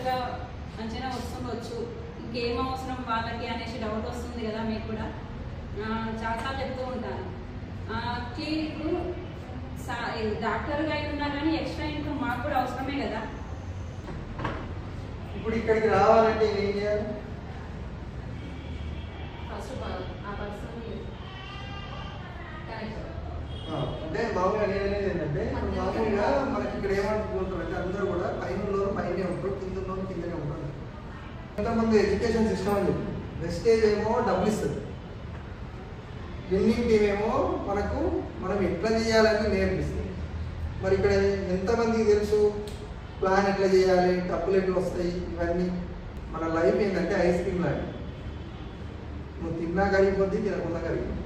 డాక్టర్గా మంచిగా వస్తుండొచ్చు, ఇంకేం అవసరం వాళ్ళకి అనేసి డౌట్ వస్తుంది కదా మీకు కూడా. చాలాసార్లు చెప్తూ ఉంటాను, ఇప్పుడు డాక్టర్గా అయి ఉన్నా కానీ ఎక్స్ట్రా ఇన్కమ్ మాకు కూడా అవసరమే కదా. ఇప్పుడు ఇక్కడికి రావాలంటే ఏం చేయాలి? ఫస్ట్ ఆ పర్సన్ అంటే మామూలుగా నేను అనేది ఏంటంటే మామూలుగా మనకి ఇక్కడ ఏమనుకుంటారంటే అందరూ కూడా పైన పైనే ఉంటారు, కింద కిందనే ఉంటారు. ఇంతకుముందు ఎడ్యుకేషన్ సిస్టమ్ అని చెప్పి వెస్టేజ్ ఏమో డబ్బులు ఇస్తుంది, విన్నింగ్ టీమ్ ఏమో మనం ఎట్లా చేయాలని నేర్పిస్తుంది. మరి ఇక్కడ ఎంతమందికి తెలుసు ప్లాన్ ఎట్లా చేయాలి, డబ్బులు ఎట్లా వస్తాయి ఇవన్నీ? మన లైఫ్ ఏంటంటే ఐస్ క్రీమ్ లాంటి, నువ్వు తిన్నా కరిగిపోద్ది, తినకుండా కరిగిపోద్ది.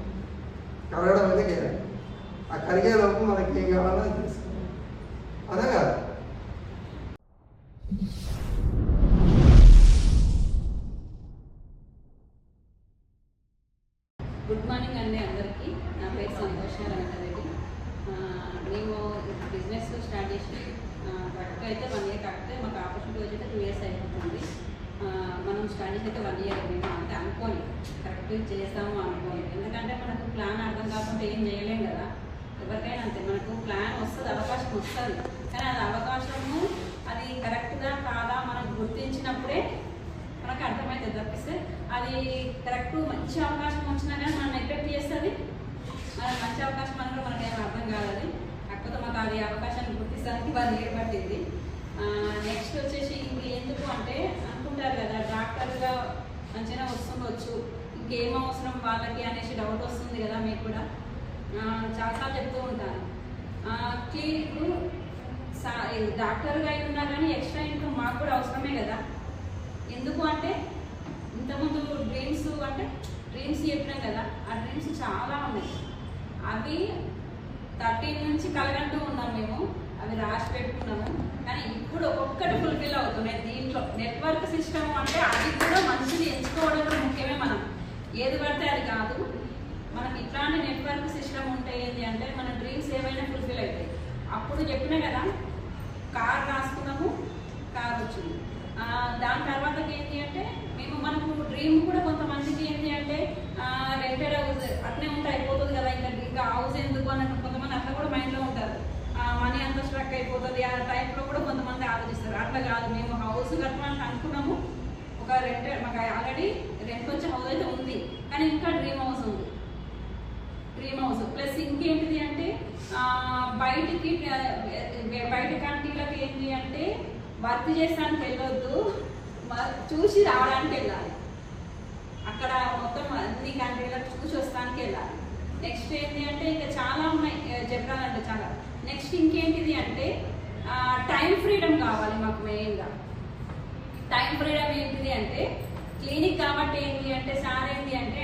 కరగడం అయితే కేరాలి, ఆ కరిగేలోపు మనకి ఏం కావాలో అది తెలుస్తుంది, అదే కాదు. గుడ్ మార్నింగ్ అండి అందరికీ. నా పేరు సంతోష రంగారెడ్డి. మేము బిజినెస్ స్టార్ట్ చేసి కరెక్ట్గా అయితే 1 year, కాకపోతే మాకు ఆపర్చునిటీ వచ్చి 2 years అయిపోతుంది. మనం స్టార్ట్ చేసి అయితే 1 year మేము అంటే అనుకోని కరెక్ట్ చేస్తాము అనుకోని, ఎందుకంటే మనకు ప్లాన్ అర్థం కాకుండా ఏం చేయలేం కదా. ఎవరికైనా అంతే, మనకు ప్లాన్ వస్తుంది, అవకాశం వస్తుంది, కానీ అది అవకాశము అది కరెక్ట్గా కాదా మనం గుర్తించినప్పుడే మనకు అర్థమవుతుంది. తప్పిస్తే అది కరెక్ట్ మంచి అవకాశం వచ్చినా కానీ మనం నెగ్లెక్ట్ చేస్తుంది. మనకు మంచి అవకాశం అనేది మనకి ఏమీ అర్థం కాదు. కాకపోతే మాకు అది అవకాశాన్ని గుర్తిస్తానికి 1 year పట్టింది. నెక్స్ట్ వచ్చేసి ఎందుకు అంటే అనుకుంటారు కదా డాక్టర్గా మంచిగా వస్తుండొచ్చు, ఇంకేం అవసరం వాళ్ళకి అనేసి డౌట్ వస్తుంది కదా మీకు కూడా. చాలాసార్లు చెప్తూ ఉంటాను, ఇప్పుడు డాక్టర్గా అయి ఉన్నా కానీ ఎక్స్ట్రా ఇన్కమ్ మాకు కూడా అవసరమే కదా. ఎందుకు అంటే ఇంతకుముందు డ్రీమ్స్ చెప్పినాం కదా, ఆ డ్రీమ్స్ చాలా ఉన్నాయి. అవి 13 నుంచి కలగంటూ ఉన్నాం మేము, అవి రాసి పెట్టుకున్నాము. కానీ ఇప్పుడు ఒక్కొక్కటి ఫుల్ఫిల్ అవుతున్నాయి. దీంట్లో నెట్వర్క్ సిస్టమ్ అంటే అది కూడా మంచిది ఎంచుకోవడం కూడా ముఖ్యమే. మనం ఏది పడితే అది కాదు, మనకి ఇట్లాంటి నెట్వర్క్ సిస్టమ్ ఉంటే ఏంటి అంటే మన డ్రీమ్స్ ఏవైనా ఫుల్ఫిల్ అవుతాయి. అప్పుడు చెప్పినా కదా కార్ రాసుకున్నాము, కార్ వచ్చింది. దాని తర్వాత ఏంటి అంటే మనకు డ్రీమ్ కూడా కొంతమందికి ఏంటి అంటే రెంటెడ్ హౌస్ అట్నే ఉంటే అయిపోతుంది కదా, ఇంకా హౌస్ ఎందుకు అన్నట్టు కొంతమంది అట్లా కూడా మైండ్లో ఉంటారు. మనీ అంతా స్ట్రక్ అయిపోతుంది ఆ టైంలో కూడా కొంతమంది ఆలోచిస్తారు. అట్లా కాదు, మేము హౌస్ కట్టడానికి అనుకున్నాము. ఒక మాకు ఆల్రెడీ రెంట్ వచ్చే హౌస్ అయితే ఉంది, కానీ ఇంకా డ్రీమ్ హౌస్ ఉంది. డ్రీమ్ హౌస్ ప్లస్ ఇంకేంటిది అంటే బయట కంట్రీలకు ఏంటి అంటే వర్క్ చేస్తానికి వెళ్ళొద్దు, చూసి రావడానికి వెళ్ళాలి. అక్కడ మొత్తం అన్ని కంట్రీలకు చూసి వస్తానికి వెళ్ళాలి. నెక్స్ట్ ఏంటి అంటే ఇంకా చాలా ఉన్నాయి చెప్పాలంటే చాలా. నెక్స్ట్ ఇంకేంటిది అంటే టైం ఫ్రీడమ్ కావాలి మాకు. మెయిన్గా టైం ఫ్రీడమ్ ఏంటిది అంటే క్లినిక్ కాబట్టి ఏంటి అంటే సార్ ఏంటి అంటే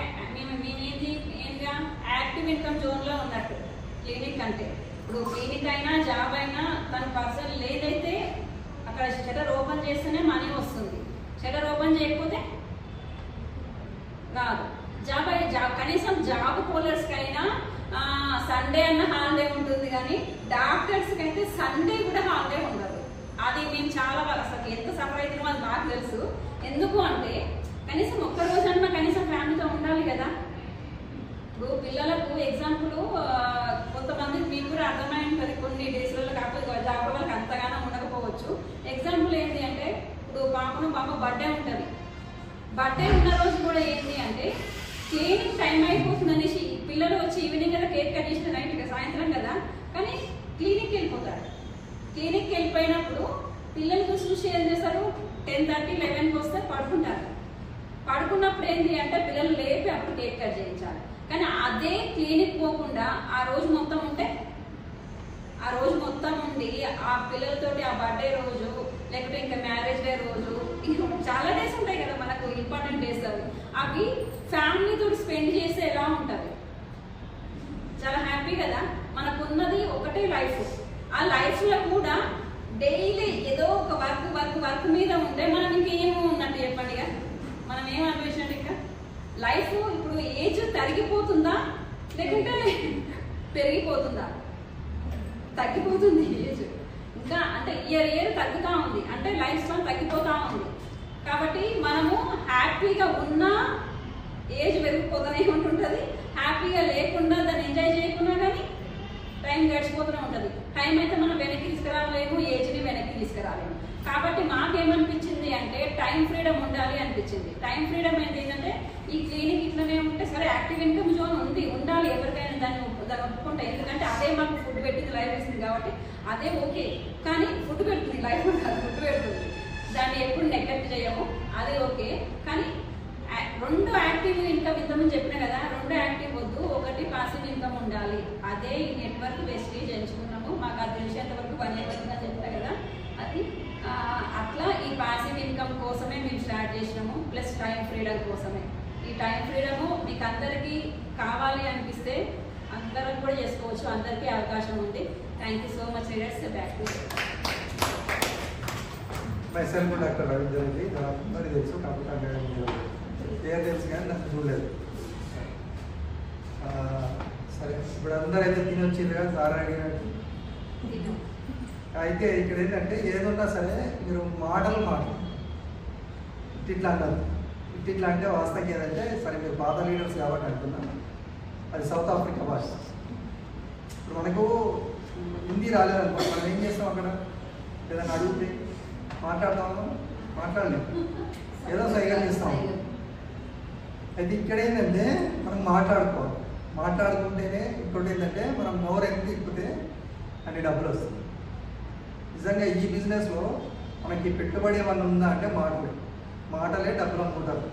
ఏంటిగా యాక్టివ్ ఇన్కమ్ జోన్లో ఉన్నట్టు క్లినిక్ అంటే. ఇప్పుడు క్లినిక్ అయినా జాబ్ అయినా తన పర్సన్ లేదైతే అక్కడ షటర్ ఓపెన్ చేస్తేనే మనీ వస్తుంది, షటర్ ఓపెన్ చేయకపోతే రాదు. జాబ్ కనీసం జాబ్ హోల్డర్స్కి అయినా సండే అన్న హాలిడే ఉంటుంది, కానీ డాక్టర్స్కి అయితే సండే కూడా హాలిడే ఉండదు. అది మేము చాలా అసలు ఎంత సఫర్ అవుతున్నామో అది నాకు తెలుసు. ఎందుకు అంటే కనీసం ఒక్క రోజన్నా కనీసం ఫ్యామిలీతో ఉండాలి కదా. ఇప్పుడు పిల్లలకు ఎగ్జాంపుల్ కొంతమంది మీకు కూడా అర్థమై ఉంటుంది, కొన్ని డేస్లలో కాకపోతే జాబ్ వాళ్ళకి అంతగానో ఉండకపోవచ్చు. ఎగ్జాంపుల్ ఏంటి అంటే ఇప్పుడు పాప బర్త్డే ఉంటుంది, బర్త్డే ఉన్న రోజు కూడా ఏంటి అంటే క్లినిక్ టైం అయిపోతుంది అనేసి పిల్లలు వచ్చి ఈవినింగ్ కదా కేక్ కట్ చేసిన నైట్ సాయంత్రం కదా, కానీ క్లినిక్కి వెళ్ళిపోతారు. క్లినిక్కి వెళ్ళిపోయినప్పుడు పిల్లలు చూసి ఏం చేస్తారు 10:30, 11కి వస్తే పడుకుంటారు. పడుకున్నప్పుడు ఏంటి అంటే పిల్లలు లేపి అప్పుడు కేక్ కట్ చేయించాలి. కానీ అదే క్లినిక్ పోకుండా ఆ రోజు మొత్తం ఉంటే, ఆ రోజు మొత్తం ఉండి ఆ పిల్లలతోటి ఆ బర్త్డే రోజు లేకపోతే ఇంకా మ్యారేజ్ డే రోజు చాలా డేస్ ఉంటాయి కదా మనకు ఇంపార్టెంట్ డేస్, అవి ఫ్యామిలీతో స్పెండ్ చేస్తే ఎలా ఉంటుంది, చాలా హ్యాపీ కదా. మనకున్నది ఒకటే లైఫ్, ఆ లైఫ్లో కూడా డైలీ ఏదో ఒక వర్క్ మీద ఉంటే మనం ఇంకేమో ఉన్నట్టు చెప్పండి. మనం ఏం అనిపించినట్టు ఇంకా లైఫ్ ఇప్పుడు ఏజ్ తరిగిపోతుందా లేకుంటే పెరిగిపోతుందా? తగ్గిపోతుంది ఏజ్. ఇంకా అంటే ఇయర్ తగ్గుతూ ఉంది, అంటే లైఫ్ స్పాన్ తగ్గిపోతూ పెరిగిపోతూ ఉంది. కాబట్టి మనము హ్యాపీగా ఉన్న ఏజ్ పెరిగిపోతూనే ఉంటుంటుంది, హ్యాపీగా లేకుండా దాన్ని ఎంజాయ్ చేయకుండా కానీ టైం గడిచిపోతూనే ఉంటుంది. టైం అయితే మనం వెనక్కి తీసుకురాలేము, ఏజ్ని వెనక్కి తీసుకురాలేము. కాబట్టి మాకేమనిపించింది అంటే టైం ఫ్రీడమ్ ఉండాలి అనిపించింది. టైం ఫ్రీడమ్ ఏంటంటే ఈ క్లినిక్ ఇట్లనే ఉంటే సరే యాక్టివ్ ఇన్కమ్ జోన్ ఉండాలి ఎవరికైనా, దాన్ని ఒప్పుకుంటా. ఎందుకంటే అదే మాకు ఫుడ్ పెట్టింది, లైఫ్ ఇస్తుంది కాబట్టి అదే ఓకే. కానీ ఫుడ్ పెడుతుంది, లైఫ్ కాదు, ఫుడ్ పెడుతుంది, దాన్ని ఎప్పుడు నెగ్లెక్ట్ చేయము, అది ఓకే. కానీ 2 యాక్టివ్ ఇన్కమ్ ఇంతకుముందు చెప్పినా కదా, 2 యాక్టివ్ వద్దు, ఒకటి పాసివ్ ఇన్కమ్ ఉండాలి. అదే ఈ నెట్వర్క్ వెస్టీజ్ ఎంచుకున్నాము. మాకు అది తెలిసేంత వరకు 1 year పడుతుందని చెప్పినా కదా, అది అట్లా ఈ పాసివ్ ఇన్కమ్ కోసమే మేము స్టార్ట్ చేసినాము, ప్లస్ టైం ఫ్రీడమ్ కోసమే. ఈ టైం ఫ్రీడము మీకు అందరికీ కావాలి అనిపిస్తే అందరం కూడా చేసుకోవచ్చు, అందరికీ అవకాశం ఉంది. Thank you so much leaders. Back to myself doctor Ravindra Reddy. అందరికీ తెలుసు, కాకపోతే పేరు తెలుసు కానీ నాకు చూడలేదు. సరే, ఇప్పుడు అందరూ అయితే తినొచ్చింది కదా సార్ అడిగినట్టు. అయితే ఇక్కడ ఏంటంటే ఏదున్నా సరే మీరు మాటలు ఇట్లా అన్నారు. ఇట్లా అంటే వాస్తవం ఏదంటే సరే మీరు పాత లీడర్స్ కాబట్టి అంటున్నాను, అది సౌత్ ఆఫ్రికా భాష. ఇప్పుడు మనకు హిందీ రాలేదనుకో, మనం ఏం చేస్తాం అక్కడ ఏదైనా అడిగితే మాట్లాడతాము, మాట్లాడలేము, ఏదో సైగా చేస్తాం. అయితే ఇక్కడ ఏంటంటే మనం మాట్లాడుకుంటేనే ఇంకోటి ఏంటంటే మనం నోరు ఎంత ఇప్పితే అన్ని డబ్బులు వస్తుంది. నిజంగా ఈ బిజినెస్లో మనకి పెట్టుబడి ఏమన్నా ఉందా అంటే మాటలే డబ్బులు అనుకుంటారు.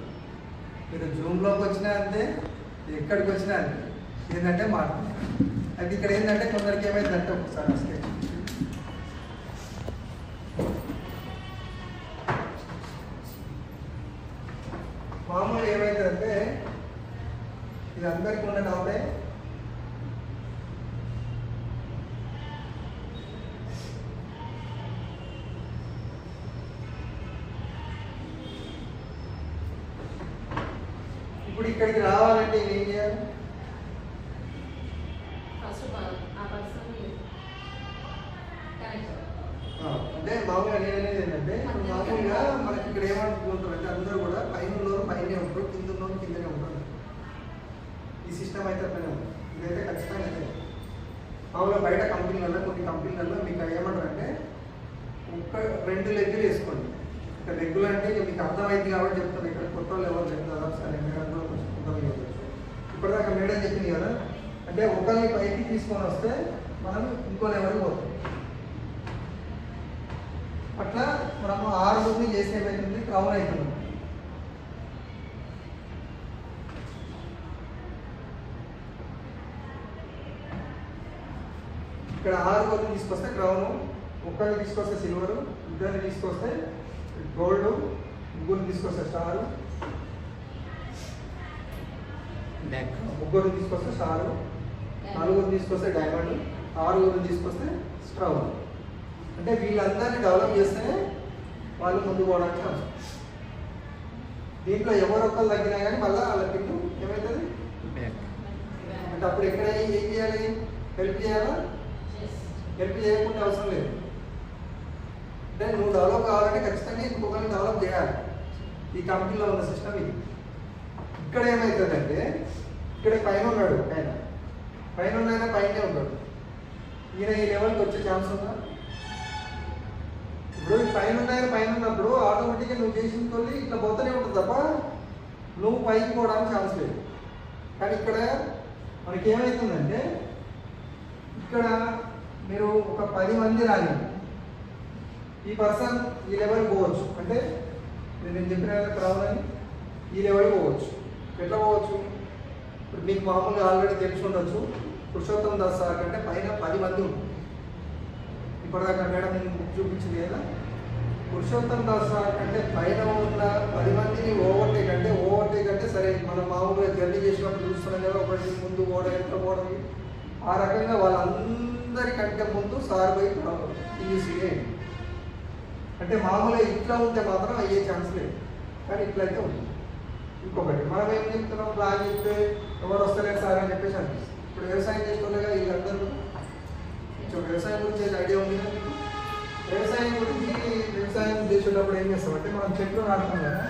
మీరు జూమ్లోకి వచ్చినా అంతే, ఎక్కడికి వచ్చినా అంతే, ఏంటంటే మాటలు. అయితే ఇక్కడ ఏంటంటే కొందరికి ఏమైందంటే ఒకసారి వస్తే మామూలు ఏమైందంటే ఇది అందరికీ ఉన్న డౌటే. ఇప్పుడు ఇక్కడికి రావాలంటే ఏం చేయాలి? అంటే మామూలుగా నేనేది ఏంటంటే మామూలుగా మనకి ఇక్కడ ఏమనుకుంటారు అంటే అందరూ కూడా పైన పైనే ఉంటారు, కింద కిందనే ఉంటారు. ఈ సిస్టమ్ అయితే అట్లనే ఉంది. ఇదైతే ఖచ్చితంగా అయితే మామూలుగా బయట కంపెనీలలో కొన్ని కంపెనీలలో మీకు ఏమంటారు అంటే 2 లెగ్గులు వేసుకోండి. ఇక్కడ లెగ్గులు అంటే మీకు అర్థమైంది కాబట్టి చెప్తాను. ఇక్కడ కొత్త వాళ్ళు ఎవరు చెప్తారు, సరే మేడం కూడా కొంచెం అర్థమయ్యేది. ఇప్పటిదాకా మేడం చెప్పింది కదా, అంటే ఒకరిని పైకి తీసుకొని వస్తే మనం ఇంకో లెవెల్కి పోతాం. అట్లా మనము 6 మంది చేస్తే ఏమవుతుంది, కవర్ అవుతుంది. ఇక్కడ 6 మంది తీసుకొస్తే క్రౌను, ఒక్కరిని తీసుకొస్తే సిల్వరు, 2 తీసుకొస్తే గోల్డ్, 3 తీసుకొస్తే స్టారు, 3 తీసుకొస్తే స్టారు, 4 తీసుకొస్తే డైమండ్, 6 తీసుకొస్తే స్ట్రౌ. అంటే వీళ్ళందరినీ డెవలప్ చేస్తేనే వాళ్ళు ముందుకు పోవడానికి ఛాన్స్. దీంట్లో ఎవరొక్కరు తగ్గినా కానీ మళ్ళీ వాళ్ళ పిల్లలు ఏమవుతుంది అంటే అప్పుడు ఎక్కడ ఏం చేయాలి, హెల్ప్ చేయాలా? హెల్ప్ చేయకుండా అవసరం లేదు. అంటే నువ్వు డెవలప్ కావాలంటే ఖచ్చితంగా ఇంకొకరిని డెవలప్ చేయాలి. ఈ కంపెనీలో ఉన్న సిస్టమ్ ఇది. ఇక్కడ ఏమవుతుందంటే ఇక్కడ పైన ఉన్నాడు, పైన ఉన్నాయన పైనే ఉన్నాడు, ఈయన ఈ లెవెల్కి వచ్చే ఛాన్స్ ఉందా? ఇప్పుడు పైన ఉన్నాయని పైన ఉన్నప్పుడు ఆటోమేటిక్గా నువ్వు చేసిన కొద్ది ఇట్లా పోతూనే ఉంటుంది తప్ప నువ్వు పైకి పోవడానికి ఛాన్స్ లేదు. కానీ ఇక్కడ మనకి ఏమవుతుందంటే ఇక్కడ మీరు ఒక 10 మంది రాని ఈ పర్సన్ ఈ లెవెల్ పోవచ్చు. అంటే నేను చెప్పిన రావాలని ఈ లెవెల్ పోవచ్చు. ఎట్లా పోవచ్చు? ఇప్పుడు మీకు మామూలుగా ఆల్రెడీ తెలిసి ఉండొచ్చు, పురుషోత్తం దాస్ సార్ కంటే పైన 10 మంది ఉంటుంది. ఇప్పటిదాకా మేడం నేను బుక్ చూపించింది కదా, పురుషోత్తం దాస్ సార్ కంటే పైన ఉన్న 10 మందిని ఓవర్టేక్ అంటే సరే మనం మామూలుగా జర్నీ చేసినప్పుడు చూస్తున్నాం కదా, ఒకటి ముందు ఓడ ఎంత ఓడది, ఆ రకంగా వాళ్ళందరికంటే ముందు సార్ పోయి ఈజీగా అంటే మామూలుగా ఇట్లా ఉంటే మాత్రం అయ్యే ఛాన్స్ లేదు. కానీ ఇట్లయితే ఉంది. ఇంకొకటి మనం ఏం చెప్తున్నాం, ప్లాన్ చెప్తే ఎవరు వస్తలేరు సార్ అని చెప్పేసి అనిపిస్తుంది. ఇప్పుడు వ్యవసాయం చేసుకోలేగా వీళ్ళందరూ కొంచెం వ్యవసాయం గురించి ఐడియా ఉంది కదా మీకు. వ్యవసాయం గురించి వ్యవసాయం చేసేటప్పుడు ఏం చేస్తామంటే మనం చెట్లు నాటుతాం కదా.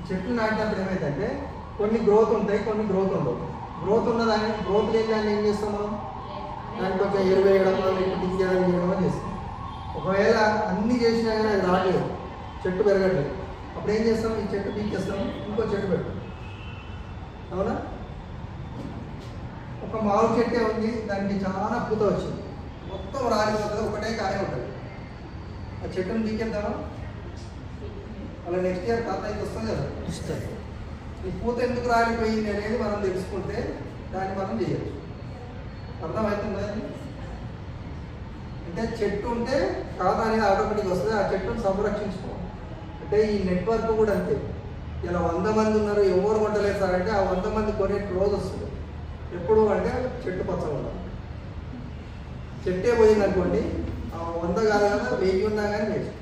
చెట్లు నాటినప్పుడు ఏమైందంటే కొన్ని గ్రోత్ ఉంటాయి, కొన్ని గ్రోత్ ఉండవు. గ్రోత్ ఉన్నదాన్ని గ్రోత్ లేని దాన్ని ఏం చేస్తాం మనం? దానికి కొంచెం ఎరువు వేయడం లేకపోతే ఇంకేదైనా చేయడం చేస్తాం. ఒకవేళ అన్నీ చేసినా కానీ అది రాలేదు, చెట్టు పెరగట్లేదు, అప్పుడు ఏం చేస్తాం? ఈ చెట్టు పీకేస్తాం, ఇంకో చెట్టు పెడతాం. అవునా? ఒక మామిడి చెట్టే ఉంది, దానికి చాలా పూత వచ్చింది, మొత్తం రాలిపోతుంది, ఒకటే కాయ ఉంటుంది. ఆ చెట్టును పీకేద్దామా? అలా నెక్స్ట్ ఇయర్ తాతయ్యకి వస్తుంది కదా. ఈ పూత ఎందుకు రాలిపోయింది అనేది మనం తెలుసుకుంటే దాన్ని మనం చేయొచ్చు. అర్థమవుతుందా? అంటే చెట్టు ఉంటే ఖాతా అనేది ఆటోమేటిక్ వస్తుంది. ఆ చెట్టును సంరక్షించుకోవాలి. అంటే ఈ నెట్వర్క్ కూడా అంతే. ఇలా 100 మంది ఉన్నారు, ఎవరు కొట్టలేదు సార్ అంటే ఆ 100 మంది కొనే రోజు వస్తుంది. ఎప్పుడు అంటే చెట్టు పచ్చగా ఉండాలి. చెట్టే పోయింది అనుకోండి, 100 కాదు కదా, 1000 ఉన్నా కానీ వేస్ట్.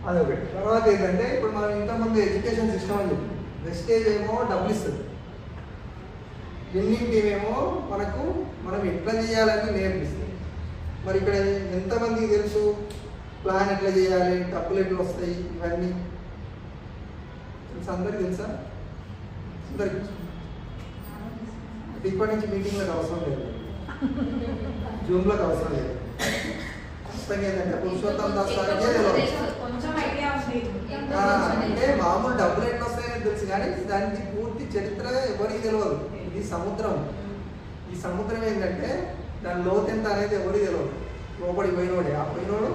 అదొకటి. తర్వాత ఏంటంటే ఇప్పుడు మనం ఇంతకుముందు ఎడ్యుకేషన్ సిస్టమ్ అని చెప్పి వెస్టేజ్ ఏమో డబ్బులు ఇస్తుంది, ఎన్నింటిమేమో మనం ఎట్లా చేయాలని నేర్పిస్తుంది. మరి ఇక్కడ ఎంతమందికి తెలుసు ప్లాన్ ఎట్లా చేయాలి, డబ్బులు ఎట్లా వస్తాయి, ఇవన్నీ తెలుసా? అందరికి తెలుసా? అందరికి. ఇప్పటి నుంచి మీటింగ్లకు అవసరం లేదు, జూమ్లోకి అవసరం లేదు. ఖచ్చితంగా ఏంటంటే పురుషోత్తం దాస్ గారికి తెలియదు. అంటే మామూలు డబ్బులు ఎట్లా వస్తాయని తెలుసు కానీ దానికి పూర్తి చరిత్ర ఎవరికి తెలియదు. ఇది సముద్రం. ఈ సముద్రం ఏంటంటే దాని లోతు ఎంత అనేది ఎవరికి తెలియదు. లోపలికి పోయినోడే, ఆ పోయినోడు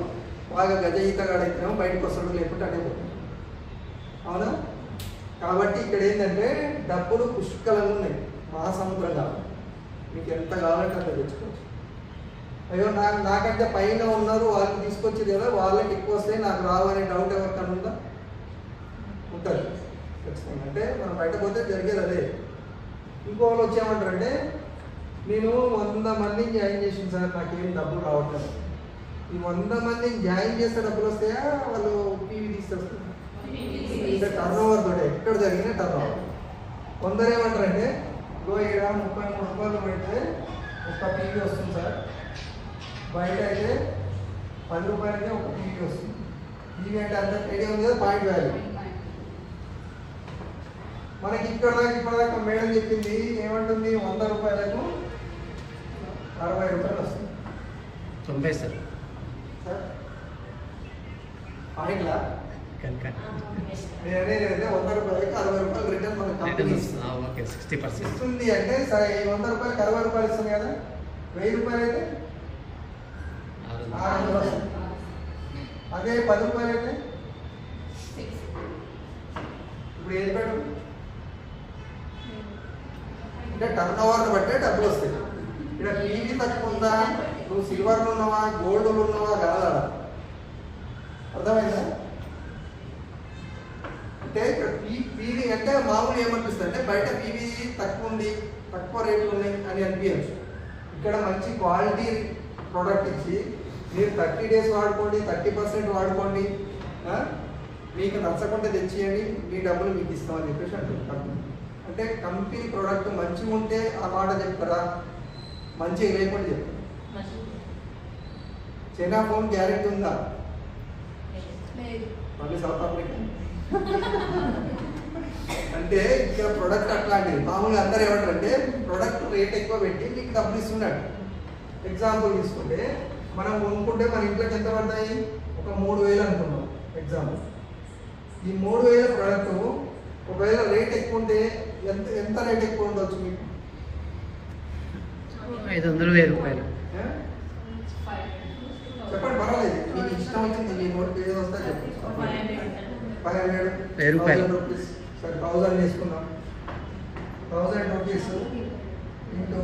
బాగా గజ ఈతగాడైతేనేమో బయటకు వస్తాడు, లేకుంటే అనే పోతాడు. అవునా? కాబట్టి ఇక్కడ ఏంటంటే డబ్బులు పుష్కలంగా ఉన్నాయి. మహాసముద్రం కాదు, మీకు ఎంత కావాలంటే అంత తెచ్చుకోవచ్చు. అయ్యో నాకంటే పైన ఉన్నారు, వాళ్ళకి తీసుకొచ్చేది కదా, వాళ్ళకి ఎక్కువ వస్తాయి, నాకు రావు అనే డౌట్ ఎవరికన్నా ఉందా? ఉంటుంది ఖచ్చితంగా. అంటే మనం బయట పోతే జరిగేది అదే. ఇంకోళ్ళు వచ్చేయమంటారంటే నేను 100 మందిని జాయిన్ చేసింది సార్, నాకేం డబ్బులు రావట్లేదు. ఈ 100 మందిని జాయిన్ చేస్తే డబ్బులు వస్తాయా, వాళ్ళు పీవీ తీసుకొస్తారు? అంటే టర్న్ ఓవర్ తోటే, ఎక్కడ జరిగినా టర్న్ ఓవర్. కొందరు ఏమంటారంటే ఇక్కడ 33 రూపాయలు పెడితే ఒక పీవీ వస్తుంది సార్, బయట అయితే 10 రూపాయలకే ఒక పీవీ వస్తుంది. పీవీ అంటే అంత ఐడియా ఉంది కదా, పాయింట్ వాల్యూ. మనకి ఇప్పటిదాకా మేడం చెప్పింది ఏమంటుంది, 100 రూపాయలకు 60 రూపాయలు వస్తుంది. 90 సార్ పాయింట్లా? నేను అనేది 100 రూపాయలకి 60 రూపాయలు రిటర్న్ మన కంపెనీ ఇస్తుంది. అంటే సరే ఈ 100 రూపాయలకి 60 రూపాయలు ఇస్తుంది కదా, 1000 రూపాయలు అయితే 600 వస్తుంది. అదే 10 రూపాయలు అయితే ఇప్పుడు ఏది పెట్టు? అంటే టర్న్ ఓవర్ని బట్టే డబ్బులు వస్తాయి. ఇక్కడ పీవీ తక్కువ ఉందా, నువ్వు సిల్వర్లో ఉన్నావా గోల్డ్లో ఉన్నావా కాదా? అర్థమైందా? అంటే ఇక్కడ పీవీ అంటే మామూలు ఏమనిపిస్తుంది అంటే బయట పీవీ తక్కువ ఉంది, తక్కువ రేట్లు ఉన్నాయి అని అనిపించచ్చు. ఇక్కడ మంచి క్వాలిటీ ప్రోడక్ట్ ఇచ్చి మీరు 30 డేస్ వాడుకోండి, 30% వాడుకోండి, మీకు నచ్చకుండా తెచ్చియండి, మీ డబ్బులు మీకు ఇస్తామని చెప్పేసి అంటారు. అంటే కంపెనీ ప్రోడక్ట్ మంచిగా ఉంటే ఆ మాట చెప్తారా, మంచిగా లేకుండా చెప్తారు. చైనా ఫోన్ గ్యారెంటీ ఉందా? మళ్ళీ సౌత్ ఆఫ్రికా. అంటే ఇక్కడ ప్రోడక్ట్ అట్లాంటిది. మామూలుగా అందరూ ఏమంటారంటే ప్రోడక్ట్ రేట్ ఎక్కువ పెట్టి మీకు డబ్బులు ఇస్తున్నాడు. ఎగ్జాంపుల్ తీసుకుంటే మనం కొనుక్కుంటే మన ఇంట్లోకి ఎంత పడతాయి, ఒక 3000 అనుకున్నాం ఎగ్జాంపుల్. ఈ 3000 ప్రోడక్ట్ ఒకవేళ రేట్ ఎక్కువ ఉంటే ఎంత రేట్ ఎక్కువ ఉండొచ్చు మీకు? 500-1000 రూపాయలు చెప్పండి, పర్వాలేదు, మీకు ఇష్టం వచ్చింది. మీ నోట్ ఏదో వస్తే చెప్పండి. 500 రూపీస్ సరే, 1000 తీసుకుందాం. 1000 రూపీస్ ఇంటూ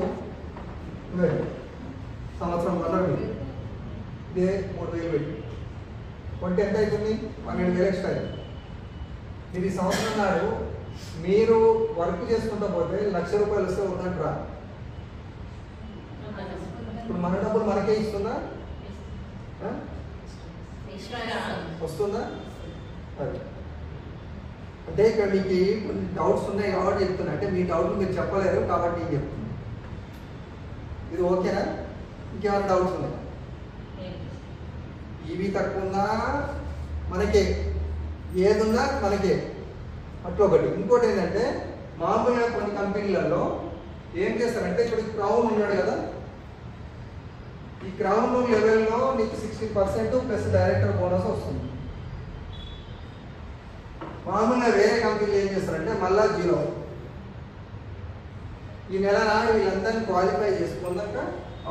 12 సంవత్సరం వల్ల ఇదే 3000 పెట్టి కొంటే ఎంత అవుతుంది? 12,000 ఎక్స్ట్రా. ఇది సంవత్సరం నాడు మీరు వర్క్ చేసుకుంటా పోతే 1,00,000 రూపాయలు వస్తే ఉందంటారా? ఇప్పుడు మన డబ్బులు మనకే ఇస్తుందా? వస్తుందా? అది అంటే ఇక్కడ మీకు కొన్ని డౌట్స్ ఉన్నాయి కాబట్టి చెప్తున్నా. అంటే మీ డౌట్లు మీరు చెప్పలేరు కాబట్టి చెప్తున్నా. ఇది ఓకేనా? ఇంకేమైనా డౌట్స్ ఉన్నాయి? ఇవి తక్కువ ఉన్నా మనకే, ఏదున్నా మనకే, అట్లా ఒకటి. ఇంకోటి ఏంటంటే మామూలుగా కొన్ని కంపెనీలలో ఏం చేస్తారంటే ఇప్పుడు క్రౌన్ ఉన్నాడు కదా, ఈ క్రౌన్ లెవెల్లో నీకు 60% ప్లస్ డైరెక్టర్ బోనస్ వస్తుంది. మామూలుగా వేరే కంపెనీలు ఏం చేస్తారంటే మళ్ళా 0. ఈ నెల నాడు వీళ్ళందరినీ క్వాలిఫై చేసుకున్నాక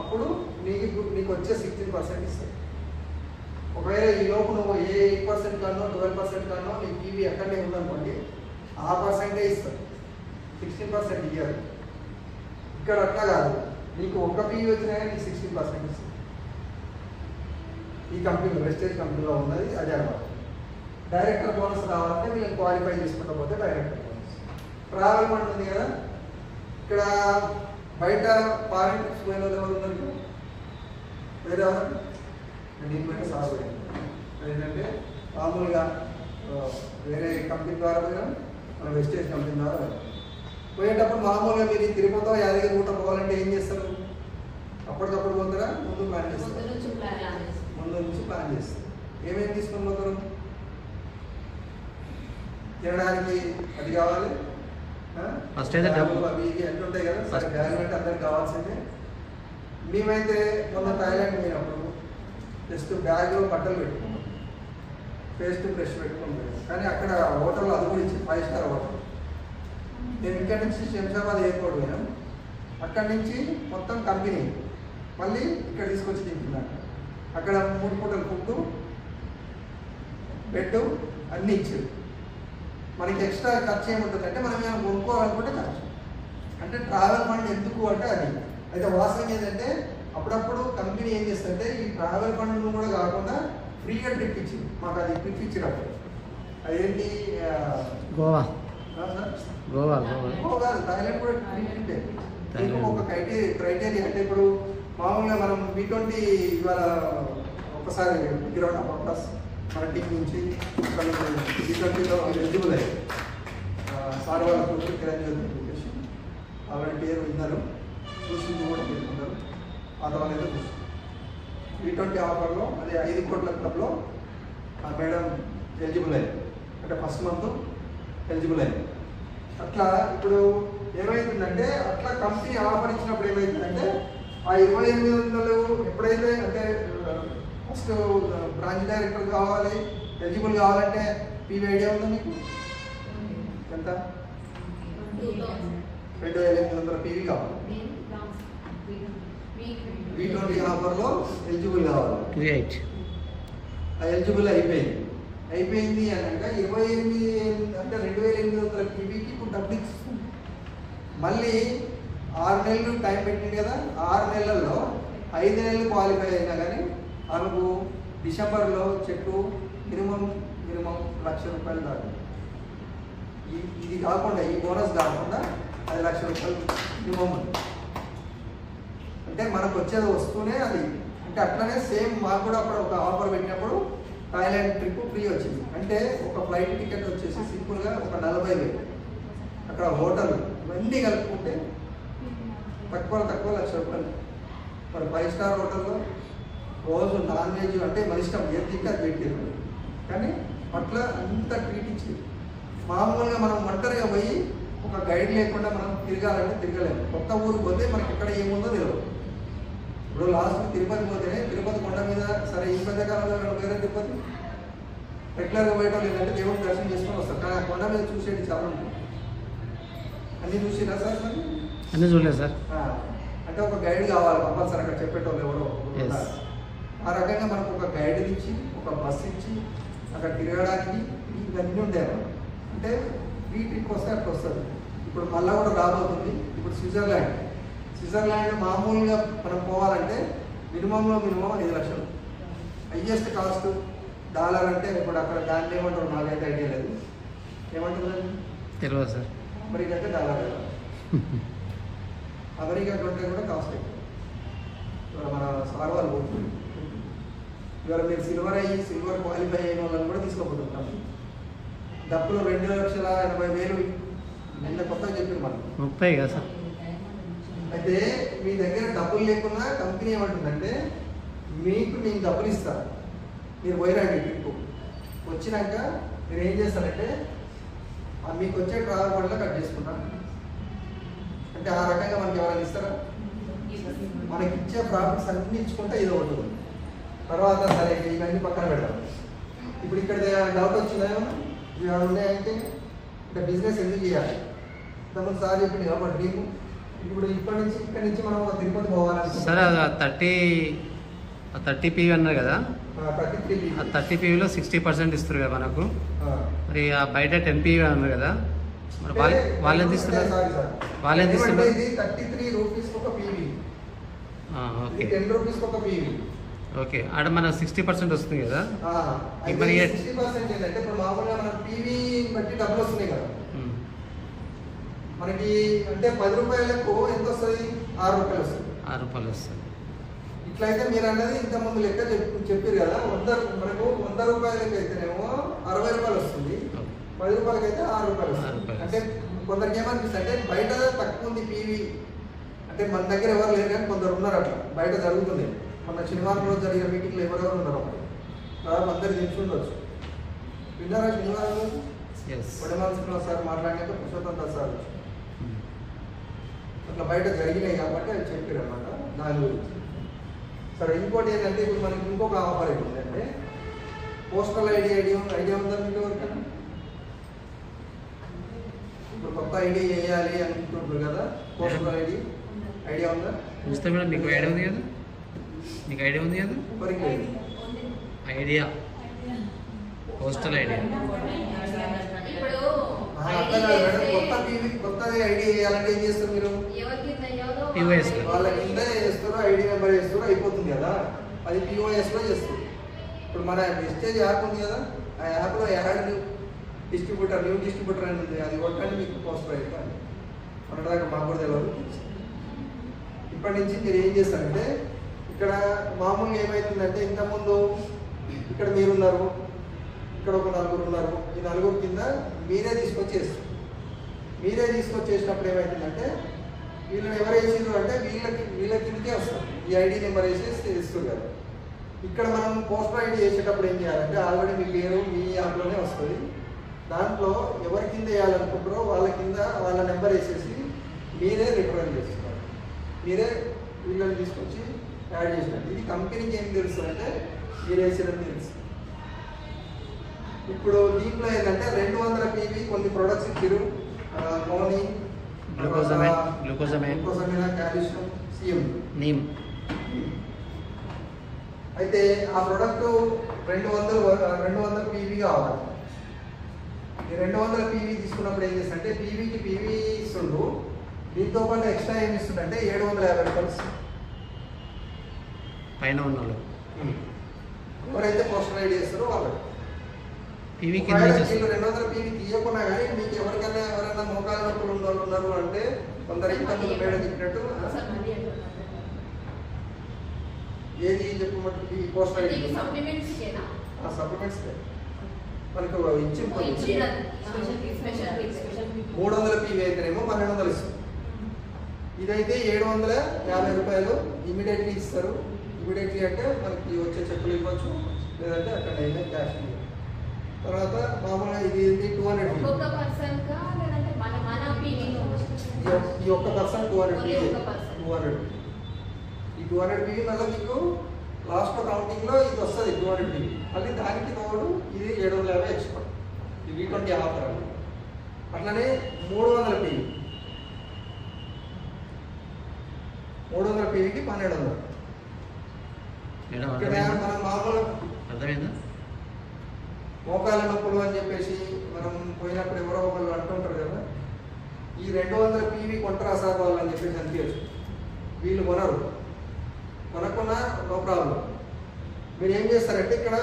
అప్పుడు నీకు వచ్చే 16% ఇస్తారు. ఒకవేళ ఈ లోపు నువ్వు ఏ 8% కన్నా 12% కన్నా నీ పీవీ ఎక్కడనే ఉందనుకోండి, ఆ పర్సెంటే ఇస్తారు, 16% ఇయ్యారు. ఇక్కడ అట్లా కాదు, నీకు ఒక పీవీ వచ్చినా కానీ నీకు 16% ఇస్తారు. ఈ కంపెనీలో వెస్టేజ్ కంపెనీలో ఉన్నది అదే అన్నమాట. డైరెక్టర్ బోనస్ రావాలంటే వీళ్ళని క్వాలిఫై చేసుకుంటూ పోతే డైరెక్టర్ బోనస్. ట్రావెల్ ఫండ్ ఉంది కదా, ఇక్కడ బయట ఫారిన్ ట్రిప్స్ పోయిన వాళ్ళు ఎవరు ఉన్నారు? వేరే ఎవరు? నేను పోయిన సాగు ఏంటంటే మామూలుగా వేరే కంపెనీ ద్వారా పోయినా, మన వెస్టేజ్ కంపెనీ ద్వారా పోయేటప్పుడు మామూలుగా మీరు తిరుపతి యాదగిరి గుట్ట పోవాలంటే ఏం చేస్తారు? అప్పటికప్పుడు పోతారా? ముందు ప్లాన్ చేస్తారు. ముందు నుంచి ప్లాన్ చేస్తారు. ఏమేమి తీసుకొని పోతారు? తినడానికి అది కావాలి, ఫస్ట్ అయితే డబ్బు అవి ఇవి అన్నీ ఉంటాయి కదా, సరే బ్యాగ్ అంటే అందరికి కావాల్సిందే. మేమైతే మొన్న థాయిలాండ్ పోయినప్పుడు జస్ట్ బ్యాగ్లో బట్టలు పెట్టుకున్నాం, పేస్ట్ బ్రష్ పెట్టుకుంటాం. కానీ అక్కడ హోటల్లో అది కూడా ఇచ్చింది, 5 స్టార్ హోటల్. నేను ఇక్కడి నుంచి శంషాబాద్ ఎయిర్పోర్ట్ పోయాను, అక్కడి నుంచి మొత్తం కంపెనీ మళ్ళీ ఇక్కడ తీసుకొచ్చి దింపినాక అక్కడ 3 పూటలు ఫుడ్, బెడ్ అన్నీ ఇచ్చారు. మనకి ఎక్స్ట్రా ఖర్చు ఏముంటుందంటే మనం ఏమైనా కొనుక్కోవాలనుకుంటే ఖర్చు. అంటే ట్రావెల్ ఫండ్ ఎందుకు అంటే అది. అయితే వాస్తవం ఏంటంటే అప్పుడప్పుడు కంపెనీ ఏం చేస్తుందంటే ఈ ట్రావెల్ ఫండ్ కూడా కాకుండా ఫ్రీగా ట్రిప్ ఇచ్చింది మాకు. అది ట్రిప్ ఇచ్చినప్పుడు అదేంటి గోవా గోవా కాదు, థాయిలాండ్ కూడా ట్రిప్ ఉంటే ఒక క్రైటీరియా. అంటే ఇప్పుడు మామూలుగా మనం B20 ఇవాళ ఒకసారి తిరగడం పర్పస్ మన టీం నుంచి B20లో ఎలిజిబుల్ అయ్యాయి. సార్ వాళ్ళ కూతురు కిరణ్ ఆల్రెడీ పేరు విన్నారు, చూసింది కూడా పెట్టుకున్నారు. ఆ తర్వాత ఏదో చూసి B20 ఆఫర్లో అదే 5 కోట్ల క్లబ్లో ఆ మేడం ఎలిజిబుల్ అయ్యింది. అంటే ఫస్ట్ మంత్ ఎలిజిబుల్ అయ్యింది. అట్లా ఇప్పుడు ఏమైతుందంటే అట్లా కంపెనీ ఆఫర్ ఇచ్చినప్పుడు ఏమైతుందంటే ఆ 2800 ఎప్పుడైతే అంటే ఫస్ట్ బ్రాంచ్ డైరెక్టర్ కావాలి, ఎలిజిబుల్ కావాలంటే పీవీ ఐడియా ఉందా మీకు? ఎంత? 2800 పీవీ కావాలి. B20 ఆఫర్లో ఎలిజిబుల్ కావాలి. 28 ఎలిజిబుల్ అయిపోయింది అని అంటే 28 అంటే 2800 పీవీకి ఇప్పుడు డబ్బులు ఇస్తుంది. మళ్ళీ 6 నెలలు టైం పెట్టింది కదా, 6 నెలల్లో 5 నెలలు క్వాలిఫై అయినా కానీ ఆమెకు డిసెంబర్లో చెక్కు మినిమం ₹1,00,000 దాకా. ఇది కాకుండా ఈ బోనస్ కాకుండా ₹10,00,000 మినిమం. అంటే మనకు వచ్చేది వస్తూనే అది. అంటే అట్లనే సేమ్ మాకు కూడా అప్పుడు ఒక ఆఫర్ పెట్టినప్పుడు థాయిలాండ్ ట్రిప్ ఫ్రీ వచ్చింది. అంటే ఒక ఫ్లైట్ టికెట్ వచ్చేసి సింపుల్గా ఒక 40,000, అక్కడ హోటల్ ఇవన్నీ కలుపుకుంటే తక్కువ ₹1,00,000. మరి 5 స్టార్ హోటల్లో రోజు నాన్ వెజ్ అంటే మన ఇష్టం ఏది తింటే అది పెట్టారు. కానీ అట్లా అంత ట్రీట్ ఇచ్చేది. మామూలుగా మనం ఒంటరిగా పోయి ఒక గైడ్ లేకుండా మనం తిరగాలంటే తిరగలేము. కొత్త ఊరికి పోతే మనకి ఎక్కడ ఏముందో తెలియదు. ఇప్పుడు లాస్ట్ తిరుపతి పోతేనే తిరుపతి కొండ మీద సరే ఈ మధ్య కాలంలో వేరే తిరుపతి రెగ్యులర్గా పోయటం ఏంటంటే దేవుడిని దర్శనం చేసుకొని వస్తారు. కానీ ఆ కొండ మీద చూసేది చాలా ఉంటుంది. అన్నీ చూసిరా సార్? మరి అన్నీ చూడలేదు సార్. అంటే ఒక గైడ్ కావాలి కంపల్సరీ, అక్కడ చెప్పేటోళ్ళు ఎవరో. ఆ రకంగా మనకు ఒక గైడ్ ఇచ్చి ఒక బస్సు ఇచ్చి అక్కడ తిరగడానికి ఇవన్నీ ఉండేవి. అంటే ఈ ట్రిప్ వస్తే అట్లా వస్తుంది. ఇప్పుడు మళ్ళీ కూడా రాబోతుంది. ఇప్పుడు స్విట్జర్లాండ్ మామూలుగా మనం పోవాలంటే మినిమంలో మినిమం 5 లక్షలు. Highest cost dollar. అంటే ఇప్పుడు అక్కడ దాన్ని ఏమంటారు నాకైతే ఐడియా లేదు. ఏమంటారు తెలియదు సార్. అమెరికా అయితే డాలర్, అమెరికా కంటే కూడా కాస్ట్ ఎక్కువ. ఇవాళ మన సార్ వాళ్ళు పోతుంది. ఇవాళ మీరు సిల్వర్ క్వాలిఫై అయిన వాళ్ళని కూడా తీసుకోబోతుంటాం. డబ్బులు 2,80,000 నిన్న కొత్తగా చెప్పారు మనం 30 కదా సార్. అయితే మీ దగ్గర డబ్బులు లేకున్నా కంపెనీ ఏమంటుందంటే మీకు నేను డబ్బులు ఇస్తాను, మీరు పోయిరండి ట్రిప్, వచ్చినాక మీరు ఏం చేస్తారంటే మీకు వచ్చే ట్రావెల్ ఫండ్లో కట్ చేసుకుంటాను. అంటే ఆ రకంగా మనకి ఎవరైనా ఇస్తారా? మనకి ఇచ్చే ప్రాఫిట్స్ అన్ని ఇచ్చుకుంటే ఇది ఒకటి ఉంది. తర్వాత సరే ఇవన్నీ పక్కన పెడదాం. ఇప్పుడు ఇక్కడ డౌట్ వచ్చిందా ఏమన్నా? ఇవి ఉన్నాయంటే అంటే బిజినెస్ ఎందుకు చేయాలి? ఇంతకుముందు సార్ చెప్పింది కాబట్టి డ్రీమ్. ఇప్పుడు ఇక్కడ నుంచి మనం ఒక తిరుపతి పోవాలంటే సార్ అది 30 పీవీ అన్నారు కదా, 33 ఆ 30 పీవీలో 60% ఇస్తారు కదా మనకు. మరి ఆ బయట 10 పీవీ అన్నారు కదా, మరి వాళ్ళు ఎంత ఇస్తున్నారు? వాళ్ళు ఎంత ఇస్తున్నారు? ఇది 33 రూపీస్ ఒక పీవీ, ఓకే 10 రూపీస్ ఒక పీవీ. ఓకే, ఆడ మనకు 60% వస్తుంది కదా. మరి 60% ఏంటంటే ఇప్పుడు మామూలుగా మన పీవీ బట్టి డబ్బులు వస్తున్నాయి కదా మనకి. అంటే 10 రూపాయలకు ఎంత వస్తుంది? 6 రూపాయలు వస్తుంది. 6 రూపాయలు వస్తుంది. ఇట్లయితే మీరు అన్నది ఇంత ముందు లెక్క చెప్పారు కదా, మనకు 100 రూపాయలకి అయితేనేమో 60 రూపాయలు వస్తుంది, 10 రూపాయలకి అయితే 6 రూపాయలు వస్తుంది. అంటే కొందరికి ఏమనిపిస్తుంది అంటే బయట తక్కువ ఉంది పీవీ అంటే మన దగ్గర ఎవరు లేరు, కానీ కొందరు ఉన్నారు అట్లా బయట జరుగుతుంది. మన శనివారం రోజు జరిగిన మీటింగ్లో ఎవరెవరు ఉన్నారు దాదాపు అందరు తెలుసుండొచ్చు. విన్నారా శనివారం రోజు? వడమాల్సిన సార్ మాట్లాడినాక పురుషోత్తం సార్ అట్లా బయట జరిగినాయి కాబట్టి అది చెప్పారు అనమాట దాని గురించి. సరే, ఇంకోటి ఏంటంటే ఇప్పుడు మనకి ఇంకొక ఆఫర్ ఏంటంటే పోస్టల్ ఐడియా ఉందా మీకు ఎవరికైనా? ఇప్పుడు కొత్త ఐడి వేయాలి అనుకుంటున్నారు కదా, పోస్టల్ ఐడియా ఉందా? మేడం మీకు ఐడియా ఉంది కదా, మీకు ఐడియా ఉంది కదా? ఎవరికి ఐడియా పోస్టల్ ఐడియా కొత్తది ఐడి వేయాలంటే ఏం చేస్తారు మీరు? పిఓఎస్ వాళ్ళ కింద చేస్తారు, ఐడి నెంబర్ చేస్తారు, అయిపోతుంది కదా. అది పిఓఎస్లో చేస్తారు. ఇప్పుడు మన వెస్టేజ్ యాప్ ఉంది కదా, ఆ యాప్లో యాడ్ న్యూ డిస్ట్రిబ్యూటర్ అని ఉంది, అది కొట్టండి మీకు పోస్టర్ అయిపోయింది. మన దాకా మాకు కూడా తెలియదు. ఇప్పటి నుంచి మీరు ఏం చేస్తారంటే ఇక్కడ మామూలుగా ఏమవుతుందంటే ఇంతకుముందు ఇక్కడ మీరున్నారు, ఇక్కడ ఒక 4 ఉన్నారు, ఈ 4 కింద మీరే తీసుకొచ్చేస్తారు. మీరే తీసుకొచ్చేసినప్పుడు ఏమవుతుందంటే వీళ్ళని ఎవరు వేసిండ్రు అంటే వీళ్ళ కిందకే వస్తారు. ఈ ఐడి నెంబర్ వేసేసి ఇస్తారు కదా. ఇక్కడ మనం పోస్టర్ ఐడి వేసేటప్పుడు ఏం చేయాలంటే ఆల్రెడీ మీ పేరు మీ యాప్లోనే వస్తుంది. దాంట్లో ఎవరి కింద వేయాలనుకుంటారో వాళ్ళ కింద వాళ్ళ నెంబర్ వేసేసి మీరే రిఫరెన్స్ చేస్తున్నారు. మీరే వీళ్ళని తీసుకొచ్చి యాడ్ చేసినట్టు. ఇది కంపెనీకి ఏం తెలుసు అంటే మీరు వేసేదని తెలుసు. ఇప్పుడు దీంట్లో ఏంటంటే 200 పీవీ కొన్ని ప్రొడక్ట్స్ ఇచ్చారు, మోని, గ్లూకోజమైన్, కాల్షియం, సిఎం, నీమ్. అయితే ఆ ప్రొడక్ట్ 200 పీవీ కావాలి. ఈ 200 పీవీ తీసుకున్నప్పుడు ఏం చేస్తుంటే పీవీకి పీవీ ఇస్తుండ్రు, దీంతో పాటు ఎక్స్ట్రా ఏమి ఇస్తుండే 750 రూపాయలు పైన ఉన్న ఎవరైతే పోస్టర్ ఐడి చేస్తారో వాళ్ళు. పీవీ వీళ్ళు 200 పీవీ తీయకున్నా కానీ మీకు ఎవరైనా మోకాల నొప్పులు ఉన్న వాళ్ళు ఉన్నారు అంటే కొందరు ఇంతకు మేడం చెప్పినట్టు ఏది చెప్పమంటే ఈ పోస్టర్ ఐడి సప్లిమెంట్స్ మనకు ఇచ్చి 300 పీవీ అయితేనేమో 1200 ఇస్తారు. ఇదైతే 750 రూపాయలు ఇమీడియట్లీ ఇస్తారు. ఇమీడియట్లీ అంటే మనకి వచ్చే చెప్పులు ఇవ్వచ్చు, లేదంటే అక్కడ అయితే క్యాష్ ఇవ్వచ్చు. తర్వాత మామూలుగా ఇది 200 ఈ ఒక్క పర్సన్ 200 ఈ 200 పీవీ మళ్ళీ మీకు లాస్ట్ కౌంటింగ్లో ఇది వస్తుంది 200 పీవీ. మళ్ళీ దానికి తోడు ఇది 750 ఎక్స్ట్రా. ఇది V20 ఆఫర్ అండి. అట్లనే 300 పీవీ 300 పీవీకి 1200. మనం మామూలు అర్థమైందా? మోకాల నొప్పులు అని చెప్పేసి మనం పోయినప్పుడు ఎవరో ఒకళ్ళు అంటుంటారు కదా, ఈ 200 పీవీ కొంటరా సార్ వాళ్ళు అని చెప్పేసి అనిపించచ్చు. వీళ్ళు కొనకున్నా నో ప్రాబ్లం. మీరు ఏం చేస్తారంటే ఇక్కడ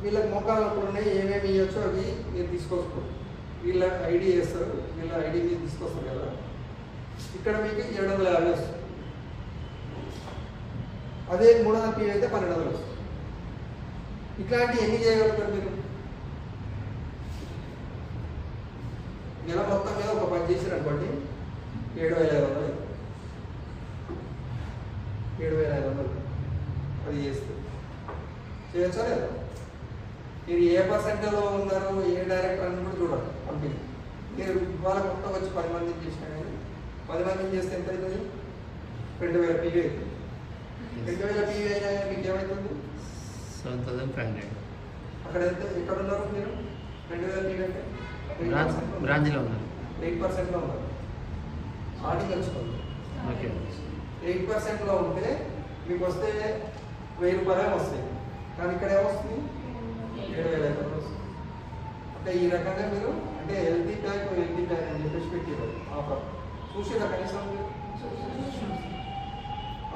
వీళ్ళకి మోకాల నొప్పులు ఉన్నాయి, ఏమేమి ఇవ్వచ్చో అవి మీరు తీసుకొస్తారు. వీళ్ళ ఐడి చేస్తారు, వీళ్ళ ఐడి మీరు తీసుకొస్తారు కదా, ఇక్కడ మీకు 750 వస్తుంది. అదే 300 పీవీ అయితే 1200 వస్తుంది. ఇట్లాంటివి ఎన్ని చేయగలుగుతారు మీరు? నెల మొత్తం మీద ఒక 10 చేశారు అనుకోండి 7500. 7,500 అది చేస్తుంది. చేయొచ్చా లేదా? మీరు ఏ పర్సెంట్లో ఉన్నారు, ఏ డైరెక్టర్ అని కూడా చూడాలి కంపెనీ. మీరు వాళ్ళ కొత్తగా వచ్చి 10 మందిని చేసినా కానీ 10 మందిని చేస్తే ఎంత అవుతుంది? 2,000 PV అవుతుంది. 2,000 PV అయినా మీకు ఏమవుతుంది? 7,500. అక్కడ ఎంత ఎక్కడ ఉన్నారు మీరు? 2,000 PV అంటే బ్రాంచ్లో ఉన్నారు. 8%లో ఉన్నారు. స్టార్టింగ్ వచ్చుకోండి. ఓకే. 8%లో ఉంటే మీకు వస్తే 1,000 రూపాయలు వస్తాయి. కానీ ఇక్కడ ఏమొస్తుంది? 7,500 వస్తుంది. అంటే ఈ రకంగా మీరు అంటే హెల్తీ ప్యాక్ అని చెప్పేసి పెట్టారు ఆఫర్. చూసేదా కనీసం మీరు?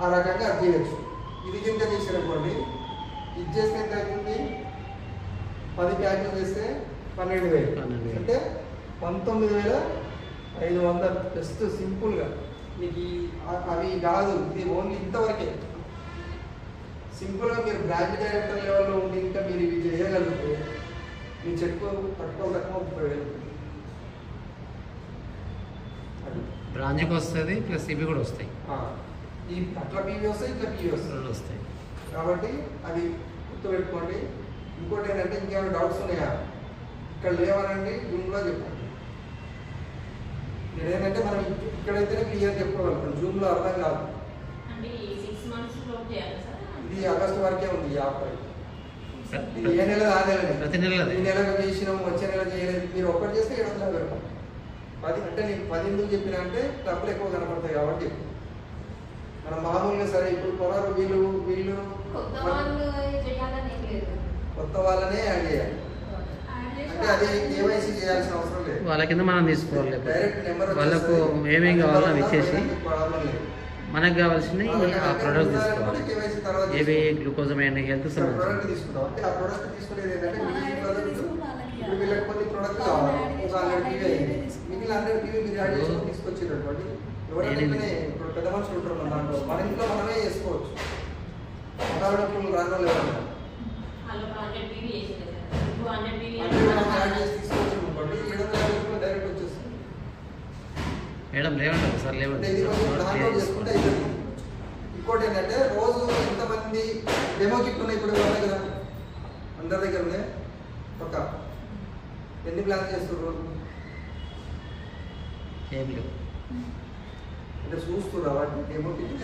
ఆ రకంగా అది చేయొచ్చు. ఇది కింద చేసారనుకోండి, ఇది చేస్తే ఎంత అవుతుంది? 10 ప్యాక్లు చేస్తే 12,000 అంటే 19,500. జస్ట్ సింపుల్గా మీకు అవి కాదు, ఇది ఓన్లీ ఇంతవరకే. సింపుల్గా మీరు బ్రాంచ్ డైరెక్టర్ లెవెల్లో ఉండి ఇంకా మీరు ఇవి చేయగలిగితే మీ చెక్కు తక్కువ 30,000. బ్రాంచ్కి వస్తుంది ప్లస్ ఇవి కూడా వస్తాయి. ఈ అట్లా పీవీ వస్తాయి, ఇట్లా పీవీ వస్తాయి. 2 వస్తాయి. కాబట్టి అది గుర్తుపెట్టుకోండి. ఇంకోటి ఏంటంటే ఇంకేమైనా డౌట్స్ ఉన్నాయా? ఇక్కడ లేవనండి, జూమ్లో చెప్పండి. మీరు ఏంటంటే మనం ఇక్కడైతేనే క్లియర్ చెప్పుకోగలుగుతాం, జూమ్లో అర్థం కాదు. ఇది ఆగస్టు వరకే ఉంది ఈ ఆఫర్. ఇది ఏ నెల ఆ నెలనే. ప్రతి నెల ఈ నెలకు చేసినాం, వచ్చే నెల చేయలేదు. మీరు ఒక్కటి చేస్తే 750 రూపాయలు. 10 అంటే నేను 10 ఎందుకు చెప్పినా అంటే డబ్బులు ఎక్కువ కనపడతాయి కాబట్టి. మనం మామూలుగా సరే ఇప్పుడు పొలాలు వీళ్ళు కొత్త వాళ్ళనే యాడ్ చేయాలి. అంటే అది కేవైసీ చేయాల్సిన అవసరం లేదు. వాళ్ళ కింద మనం తీసుకోవాలి. డైరెక్ట్ నెంబర్ వాళ్ళకు ఏమేమి కావాలో అవి ఇచ్చేసి ప్రాబ్లం లేదు. మనకు కావాల్సినవి ఆ ప్రోడక్ట్ తీసుకోవాలి. కేవైసీ తర్వాత ఏవి గ్లూకోజమైన హెల్త్ ప్రోడక్ట్ సంబంధించి తీసుకుంటాం. అంటే ఆ ప్రోడక్ట్ తీసుకునేది ఏంటంటే ఇప్పుడు వీళ్ళకి కొన్ని ప్రోడక్ట్ కావాలి. ఒక 100 PV అయింది, మిగిలిన 100 PV మీరు యాడ్ చేసుకొని తీసుకొచ్చేటటువంటి ఎవరైనా ఇప్పుడు పెద్ద మనుషులు ఉంటారు మన దాంట్లో, మన ఇంట్లో మనమే చేసుకోవచ్చు. డబ్బులు రాను లేదు మనం యాడ్ చేసి తీసుకోవచ్చు అనుకోండి, 750 రూపాయలు డైరెక్ట్ వచ్చేస్తుంది. మేడం లేవంటారు సార్ అంటే లేవండి. ఇది కొంచెం డౌన్లోడ్ చేసుకుంటే అయిపోతుంది. ఇంకోటి ఏంటంటే రోజు ఎంతమంది డెమో కిట్ ఉన్నాయి ఇప్పుడు ఉన్నాయి కదా, అందరి దగ్గర ఉన్నాయి. ఒక ఎన్ని ప్లాన్ చేస్తారు రోజు? ఏం లేవు. అంటే చూస్తున్నా వాటిని డెమో కిట్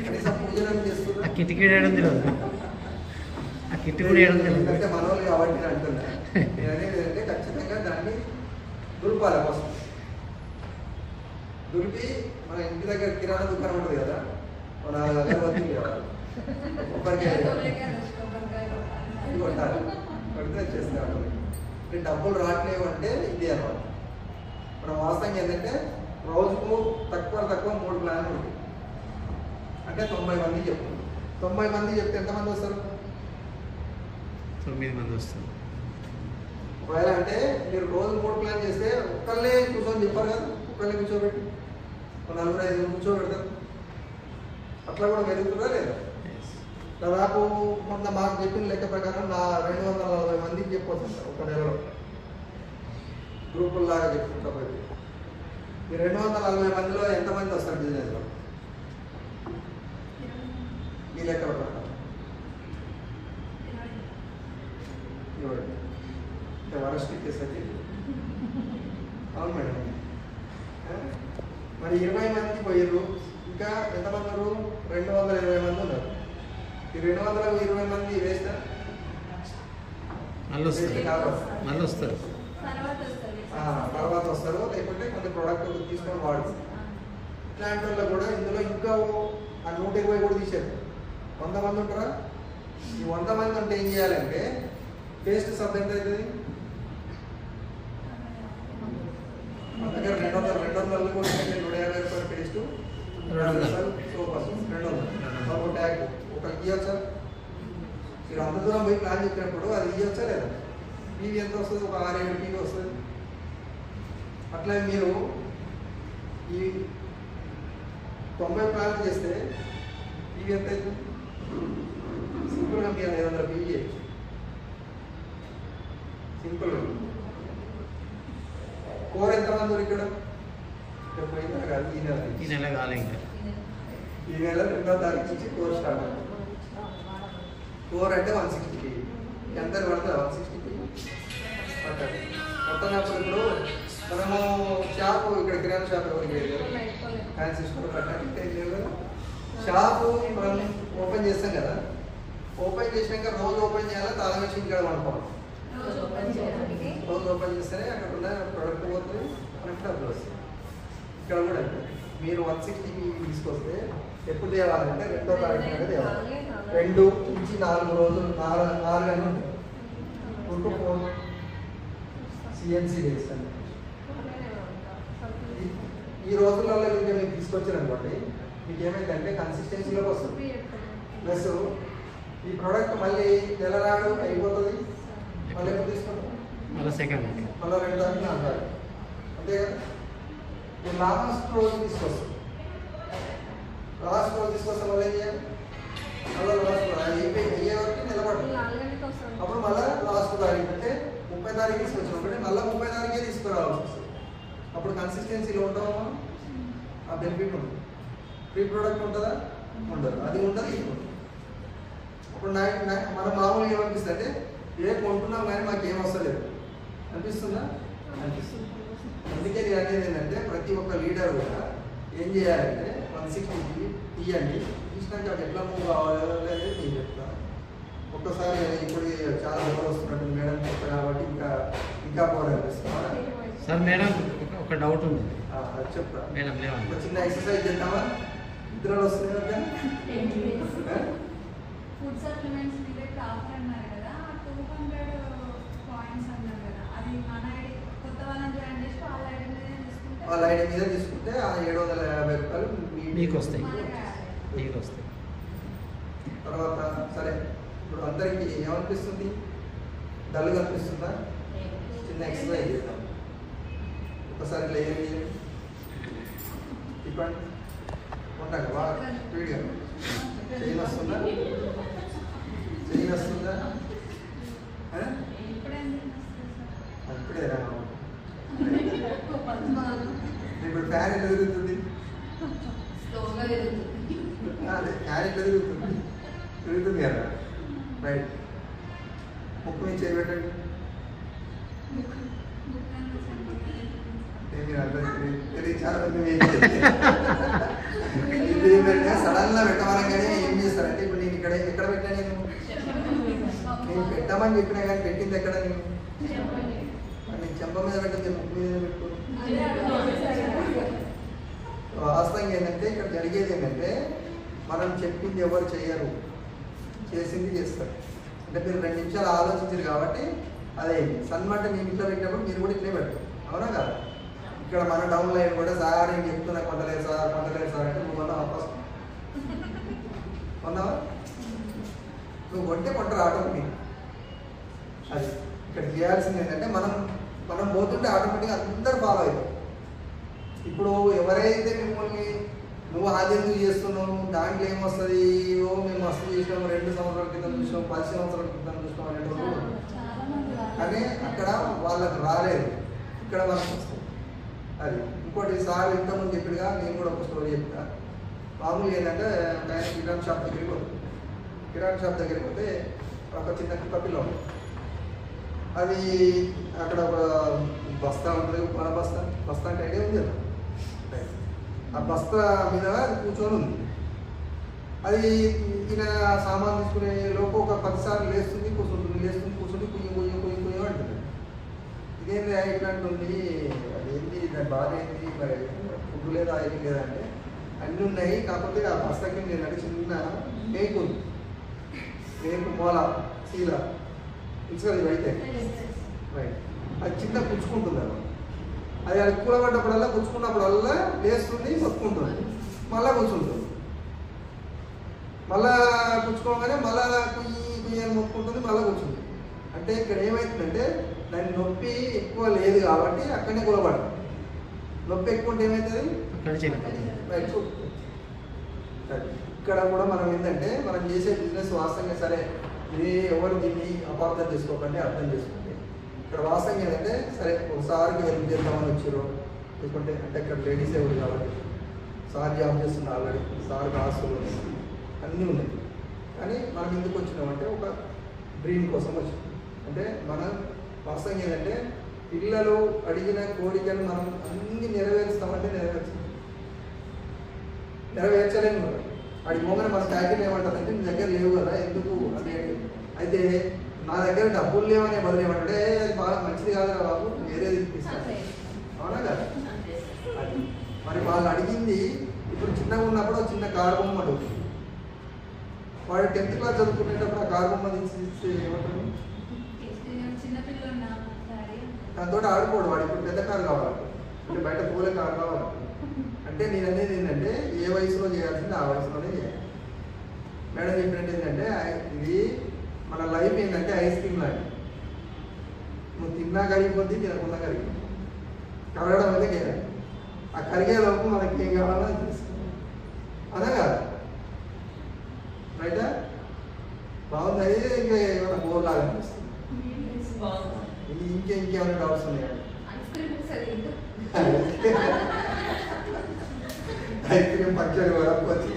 కనీసం పూజలు చేస్తున్నా. ఆ కిటికీ వేయడం తెలియదు. ఆ కిట్ కూడా వేయడం తెలియదు. ఎందుకంటే మనోళ్ళు కాబట్టి నేను అంటున్నా. నేను అనేది ఏంటంటే ఖచ్చితంగా దాన్ని దులపాలి ఫస్ట్. దులిపి మన ఇంటి దగ్గర కిరాణా దుకాణం ఉంటుంది కదా, మన అగరబత్తి కదా, కొబ్బరికాయ అది కొట్టాలి. కొడితే చేస్తారు. అంటే డబ్బులు రావట్లేవు అంటే ఇది అన్నమాట. మన వాస్తవంగా ఏంటంటే రోజుకు తక్కువ 3 ప్లాన్లు ఉంటాయి. అంటే 90 మంది చెప్తారు. 90 మంది చెప్తే ఎంతమంది వస్తారు? 9 మంది వస్తారు. ఒకవేళ అంటే మీరు రోజు 3 ప్లాన్ చేస్తే ఒక్కళ్ళే కూర్చొని చెప్పారు కదా, ఒక్కళ్ళే కూర్చోబెట్టి 4-5 కూర్చోబెడతారు. అట్లా కూడా పెరుగుతుందా లేదా? దాదాపు మొన్న మాకు చెప్పిన లెక్క ప్రకారం 240 మందికి చెప్పవచ్చు ఒక నెలలో. గ్రూపుల్లాగా చెప్పుకుంటా పోయి ఈ 240 మందిలో ఎంతమంది వస్తారు బిజినెస్లో ఈ లెక్క ప్రకారం? అంటే వరస్ట్ కేసు అది. అవును మేడం. మరి 20 మంది పోయారు, ఇంకా ఎంతమంది ఉన్నారు? 220 మంది ఉన్నారు. ఈ 220 మంది వేస్తా మళ్ళీ వస్తారు. తర్వాత వస్తారు, లేకుంటే కొంత ప్రోడక్ట్ తీసుకొని వాడు. ఇట్లాంటి వాళ్ళు కూడా ఇందులో ఇంకా ఆ 120 కూడా తీసేది 100 మంది ఉంటారా? ఈ 100 మంది అంటే ఏం చేయాలంటే పేస్ట్ సబ్ ఎంత అవుతుంది? మన దగ్గర 200 కూడా 150 రూపాయల పేస్ట్, 200 సోప్ 200 ఒక ట్యాగ్ ఒక ఇవ్వచ్చా? మీరు అంత దూరం పోయి ప్లాన్ చెప్పినప్పుడు అది ఇవ్వచ్చా లేదా? పీవీ ఎంత వస్తుంది? ఒక 6-7 పీవీ వస్తుంది. అట్లా మీరు ఈ 90 ప్లాన్లు చేస్తే పీవీ ఎంత అవుతుంది? సింపుల్గా మీరు 500 పీవీ చేయొచ్చు. సింపుల్గా. కోర్ ఎంతమంది ఇక్కడ? పోయిందా కాదు, ఈ నెల కాలే ఇంకా ఈ నెల 2వ తారీఖు నుంచి కోర్స్ స్టార్ట్ అవుతుంది. 4 అంటే 160 ఎంత పడుతుంది? 160 పట్టాలి. మొత్తనప్పుడు ఇప్పుడు మనము షాప్ ఇక్కడ కిరాణా షాప్ ఎవరికి ఫ్యాన్సీ స్టోర్ కట్టాలి కదా. షాపు మనం ఓపెన్ చేస్తాం కదా, ఓపెన్ చేసినాక రోజు ఓపెన్ చేయాలి, తాళం వేసి ఇక్కడ అనుకోవాలి. రోజు ఓపెన్ చేస్తేనే అక్కడ ఉన్న ప్రొడక్ట్ పోతుంది, మనకి డబ్బులు వస్తాయి. ఇక్కడ కూడా మీరు 160కి తీసుకొస్తే ఎప్పుడు తేవాలంటే 2వ తారీఖు అనేది తేవాలి. 2 నుంచి 4 రోజులు 4 అని ఉంటాయి. 2 to 4 సిఎన్సీ డేస్ అని ఈ రోజులలో ఇంకా మీరు తీసుకొచ్చారనుకోండి, మీకు ఏమైందంటే కన్సిస్టెన్సీలోకి వస్తుంది. ప్లస్ ఈ ప్రోడక్ట్ మళ్ళీ నెలనాడు అయిపోతుంది, మళ్ళీ ఎప్పుడు తీసుకుంటాం? మళ్ళీ 2 తారీఖు 4 తారీఖు అంతే కదా. మీరు లాస్ట్ రోజు తీసుకొస్తాం, లాస్ట్ రోజు తీసుకొస్తే మళ్ళీ ఏం చేయాలి? మళ్ళీ లాస్ట్ అయ్యే వరకు నిలబడుతుంది. అప్పుడు మళ్ళీ లాస్ట్ తారీఖు అంటే 30 తారీఖు తీసుకొచ్చినప్పుడు మళ్ళీ 30 తారీఖే తీసుకురావాల్సి వస్తుంది. అప్పుడు కన్సిస్టెన్సీలో ఉంటామా? ఆ బెనిఫిట్ ఉంటుంది. ఫ్రీ ప్రోడక్ట్ ఉంటుందా? ఉండదు. అది ఉండదు, ఇది ఉంటుంది. అప్పుడు మనం మామూలుగా ఏమనిపిస్తుంది అంటే కొంటున్నాం కానీ మాకు ఏం వస్తలేదు అనిపిస్తుందా? అనిపిస్తుంది. అందుకే నేను అనేది ఏంటంటే ప్రతి ఒక్క లీడర్ కూడా ఏం చేయాలంటే 160కి తీయండి, తీసినాక అది ఎట్లా మూవ్ కావాలో అనేది నేను చెప్తాను. ఒక్కసారి ఇప్పుడు చాలా ఎవరు వస్తున్నట్టు మేడం చెప్తారు కాబట్టి ఇంకా బాగా అనిపిస్తుంది. సార్ మేడం ఒక డౌట్ ఉంది, అది చెప్తా. మేడం లేవండి, ఒక చిన్న ఎక్సర్సైజ్ చేద్దామా? నిద్రలు వస్తున్నాయి కదా. ఫుడ్ సప్లిమెంట్స్ మీద ఆఫర్ అన్నారు కదా, 200 పాయింట్స్ అన్నారు కదా, అది మన ఐడి కొత్త వాళ్ళని జాయిన్ చేసి వాళ్ళ ఐడి మీద తీసుకుంటే వాళ్ళ ఐడి మీద తీసుకుంటే ఆ 750 రూపాయలు మీకు వస్తాయి. మనకి తర్వాత సరే, ఇప్పుడు అందరికీ ఏమనిపిస్తుంది? డల్గా అనిపిస్తుందా? చిన్న ఎక్సర్సైజ్ చేద్దాం. ఒకసారి ఇట్లా ఏం చేయండి, చెప్పండి. ఉంటాను బాగా స్పీడ్గా. చెయ్యి వస్తుందా? చెయ్యి వస్తుందా? ఇప్పుడే ఇప్పుడు ఫ్యాన్ ఎట్లా తిరుగుతుంది? అదే ఫ్యాన్ ఎట్లా తిరుగుతుంది? తిరుగుతుంది కదా. రైట్, ముక్కు మీద చేయి పెట్టండి. చాలా మంది ఇది ఏంటంటే సడన్ గా పెట్టమనగానే ఏం చేస్తారంటే, ఇప్పుడు నేను ఎక్కడ పెట్టా? నేను పెట్టామని చెప్పినా కానీ పెట్టింది ఎక్కడ? నేను చెంప మీద పెట్టింది ముక్కు మీద పెట్టుకోను. వాస్తవంగా ఏంటంటే ఇక్కడ జరిగేది ఏంటంటే మనం చెప్పింది ఎవరు చేయరు, చేసింది చేస్తారు. అంటే మీరు 2 నిమిషాలు ఆలోచించారు కాబట్టి అదే సన్మాట నేను ఇంట్లో పెట్టినప్పుడు మీరు కూడా ఇట్లే పెట్టారు, అవునా కదా? ఇక్కడ మన డౌన్ లైన్ కూడా సార్ నేను చెప్తున్నా కొంటలేదు సార్ అంటే నువ్వు కొన్నావా? ఫస్ట్ కొన్నావా? నువ్వు కొంటే కొంటారు ఆటోమేటిక్. అది ఇక్కడ చేయాల్సింది ఏంటంటే మనం పోతుంటే ఆటోమేటిక్గా అందరూ ఫాలో అవుతారు. ఇప్పుడు ఎవరైతే మిమ్మల్ని నువ్వు అది ఎందుకు చేస్తున్నావు, దాంట్లో ఏమొస్తుంది, మేము మస్తు చేసినాము, 2 సంవత్సరాల క్రితం చూసినాం, 10 సంవత్సరాల క్రితం చూసినాం అనేటువంటి, కానీ అక్కడ వాళ్ళకి రాలేదు, ఇక్కడ మనకు వస్తుంది. అది ఇంకోటి సార్ ఇంతకుముందు చెప్పిగా నేను కూడా ఒక స్టోరీ చెప్తా. మామూలుగా ఏంటంటే నేను కిరాణా షాప్ దగ్గరికి పోతాను. కిరాణా షాప్ దగ్గరికి పోతే ఒక చిన్న కుక్క పిల్ల ఉంటుంది. అది అక్కడ ఒక బస్తా ఉంటుంది, మన బస్తా అంటే ఐడియా ఉంది కదా. ఆ బస్తా మీద అది కూర్చొని ఉంది. అది ఈయన సామాన్ తీసుకునే లోపు ఒక 10 సార్లు లేస్తుంది కూర్చుంటుంది కుయ్యం అంటుంది. ఇదేంటి ఇట్లాంటి అదేంటి దాని బాధ ఏంటి, మరి ఫుడ్ లేదా ఏం లేదా అంటే అన్నీ ఉన్నాయి, కాకపోతే ఆ బస్తా కింద ఏంటంటే చిన్న మేకు ఉంది. మేకు మూల శీల తెలుసు అయితే రైట్, అది చిన్న పుచ్చుకుంటుంది. అది కూలబడ్డప్పుడల్లా పుచ్చుకున్నప్పుడల్లా లేస్తుంది, మొత్తుకుంటుంది, మళ్ళా కూర్చుంటుంది, మళ్ళా పుచ్చుకోగానే మళ్ళా కుయ్యి అని మొత్తుకుంటుంది, మళ్ళీ కూర్చుంటుంది. అంటే ఇక్కడ ఏమవుతుందంటే దాని నొప్పి ఎక్కువ లేదు కాబట్టి అక్కడనే కూలబడుతుంది. నొప్పి ఎక్కువ ఉంటే ఏమవుతుంది? రైట్. ఇక్కడ కూడా మనం ఏంటంటే మనం చేసే బిజినెస్ వాస్తవంగా సరే ఇది ఎవరు దీన్ని అపార్థం చేసుకోకండి, అర్థం చేసుకోండి. ఇక్కడ వాస్తవంగా ఏంటంటే సరే ఒకసారికి హెల్ప్ చేద్దామని వచ్చారు, లేకుంటే అంటే ఇక్కడ లేడీస్ ఎవరు కాబట్టి సార్ జాబ్ చేస్తున్నారు ఆల్రెడీ సార్ ఆస్తులు ఉన్నాయి, అన్నీ ఉన్నాయి. కానీ మనం ఎందుకు వచ్చినామంటే ఒక డ్రీమ్ కోసం వచ్చినాం. అంటే మనం వాస్తవం ఏంటంటే పిల్లలు అడిగిన కోరికలు మనం అన్ని నెరవేరుస్తామంటే నెరవేర్చలేము కదా. అడిగి పోగానే మన ప్యాకెట్ ఏమంటుందంటే నీ దగ్గర లేవు కదా ఎందుకు అంటే, అయితే నా దగ్గర డబ్బులు లేవనే బదులు ఏమంటే అది బాగా మంచిది కాదురా బాబు వేరేది ఇప్పిస్తాను, అవునా కదా. అది మరి వాళ్ళు అడిగింది ఇప్పుడు చిన్నగా ఉన్నప్పుడు చిన్న కారు బొమ్మ అడుగుతుంది. వాడు 10th క్లాస్ చదువుకునేటప్పుడు ఆ కారు బొమ్మ తీసి ఏమంటారు, దాంతో ఆడుకోడు. వాడు ఇప్పుడు పెద్ద కారు కావాలి అంటే బయట పూలే కారు కావాలి. అంటే నేను అనేది ఏంటంటే ఏ వయసులో చేయాల్సింది ఆ వయసులోనే చేయాలి. మేడం చెప్పినట్టు ఏంటంటే ఇది మన లైఫ్ ఏంటంటే ఐస్ క్రీమ్ లాంటి, నువ్వు తిన్నా కరిగిపోద్ది, తినకుండా కరిగిపోద్ది. కరగడం అయితే చేయాలి. ఆ కరిగే లోపు మనకి ఏం కావాలో అది తెలుసుకోవాలి, అదే కాదు రైటా. బాగుంది. అయితే ఇంకా ఏమైనా బోర్ లాగా అనిపిస్తుంది. ఇంకేమైనా డౌట్స్ ఉన్నాయా? ఐస్ క్రీమ్ పంచర్ కూడా వచ్చి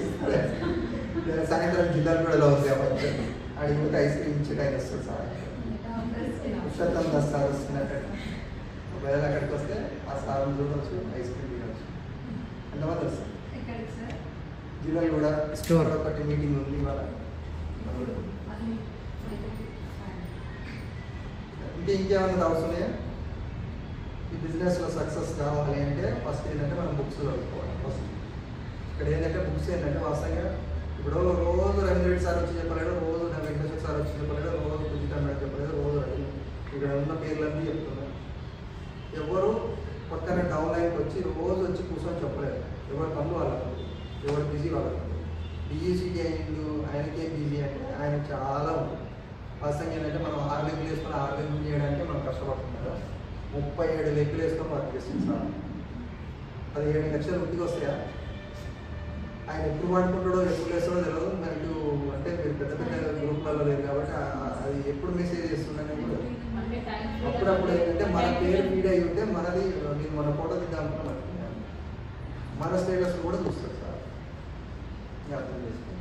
సాయంత్రం జిల్లాలు కూడా అవుతాయి. పంచర్ అడిగిపోతే ఐస్ క్రీమ్ ఇచ్చే టైం వస్తుంది సార్. పురుషోత్తం దాస్ సార్ వస్తున్నట్టు ఒకవేళ అక్కడికి వస్తే ఆ సార్ చూడవచ్చు, ఐస్ క్రీమ్ తినవచ్చు. ఎంతమంది వస్తారు? జిల్లాలు కూడా స్టోర్ ఒకటి మీటింగ్ ఉంది ఇవాళ. ఇంకేమైనా డౌట్స్ ఉన్నాయా? ఈ బిజినెస్లో సక్సెస్ కావాలి అంటే ఫస్ట్ ఏంటంటే మనం బుక్స్ చదువుకోవాలి. ఫస్ట్ ఇక్కడ ఏంటంటే బుక్స్ ఏంటంటే వాస్తవంగా ఇప్పుడు రోజు రవీంద్రెడ్డి సార్ వచ్చి చెప్పలేడు, రోజు వెంకటేశ్వర సార్ వచ్చి చెప్పలేడు, రోజు పుజితా మేడం చెప్పలేడు, రోజు ఇక్కడ ఉన్న పేర్లన్నీ చెప్తున్నారు. ఎవరు పక్కన డౌన్ లైన్కి వచ్చి రోజు వచ్చి కూర్చొని చెప్పలేరు. ఎవరు పనులు వాళ్ళకు, ఎవరు బిజీ వాళ్ళకు. బిజీ అయ్యిండు, ఆయనకే బిజీ అంటే ఆయన చాలా ఉంటుంది. వాస్తవంగా ఏంటంటే మనం 6 లెగ్గులు వేసుకొని 6 లెగ్గులు చేయడానికి మనం కష్టపడుతున్నాం కదా. 37 లెగ్గులు వేసుకొని వర్క్ చేస్తుంది సార్. 17 లక్షలు ఉట్టికి వస్తాయా? ఆయన ఎప్పుడు పడుకుంటాడో ఎప్పుడు వేస్తాడో తెలియదు మనకు. అంటే మీరు పెద్ద పెద్ద గ్రూప్లలో లేదు కాబట్టి అది ఎప్పుడు మెసేజ్ చేస్తుండని కూడా అప్పుడప్పుడు ఏంటంటే మన పేరు ఫీడ్ అయి ఉంటే మనది నేను మన ఫోటో దిద్దామనుకున్నాను, మన స్టేటస్ కూడా చూస్తారు సార్. అర్థం చేసుకోండి.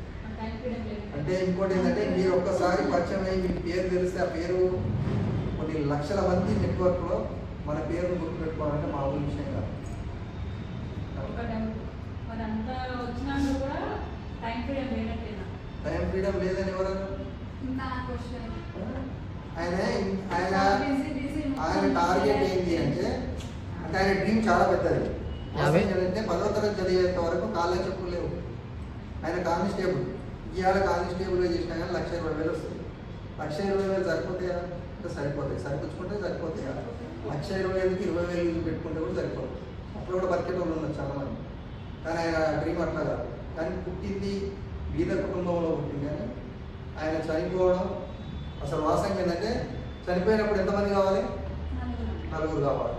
అంటే ఇంకోటి ఏంటంటే మీరు ఒక్కసారి పరిచయం అయ్యి మీకు పేరు తెలిస్తే ఆ పేరు కొన్ని లక్షల మంది నెట్వర్క్లో మన పేరును గుర్తుపెట్టుకోవాలంటే మామూలు విషయం కాదు. టైం ఫ్రీడమ్ లేదని ఎవరన్నా ఆయన టార్గెట్ ఏంటి అంటే ఆయన డ్రీమ్ చాలా పెద్దది. అంటే 10వ తరగతి చదివేంత వరకు కాళ్ళ చెప్పులు లేవు. ఆయన కానిస్టేబుల్, ఇవాళ కానిస్టేబుల్గా చేసినా కానీ 1,20,000 వస్తుంది. 1,20,000 సరిపోతాయా అంటే సరిపోతాయి, సరిపుచ్చుకుంటే సరిపోతాయా? 1,20,000కి 20,000 పెట్టుకుంటే కూడా సరిపోతుంది. అప్పుడు కూడా బతికేటోళ్ళు ఉన్నారు చాలా మంది. కానీ ఆయన డ్రీమ్ అట్లా కాదు. కానీ పుట్టింది బీద కుటుంబంలో పుట్టింది. కానీ ఆయన చనిపోవడం అసలు వాస్తవం ఏంటంటే చనిపోయినప్పుడు ఎంతమంది కావాలి? 4 కావాలి.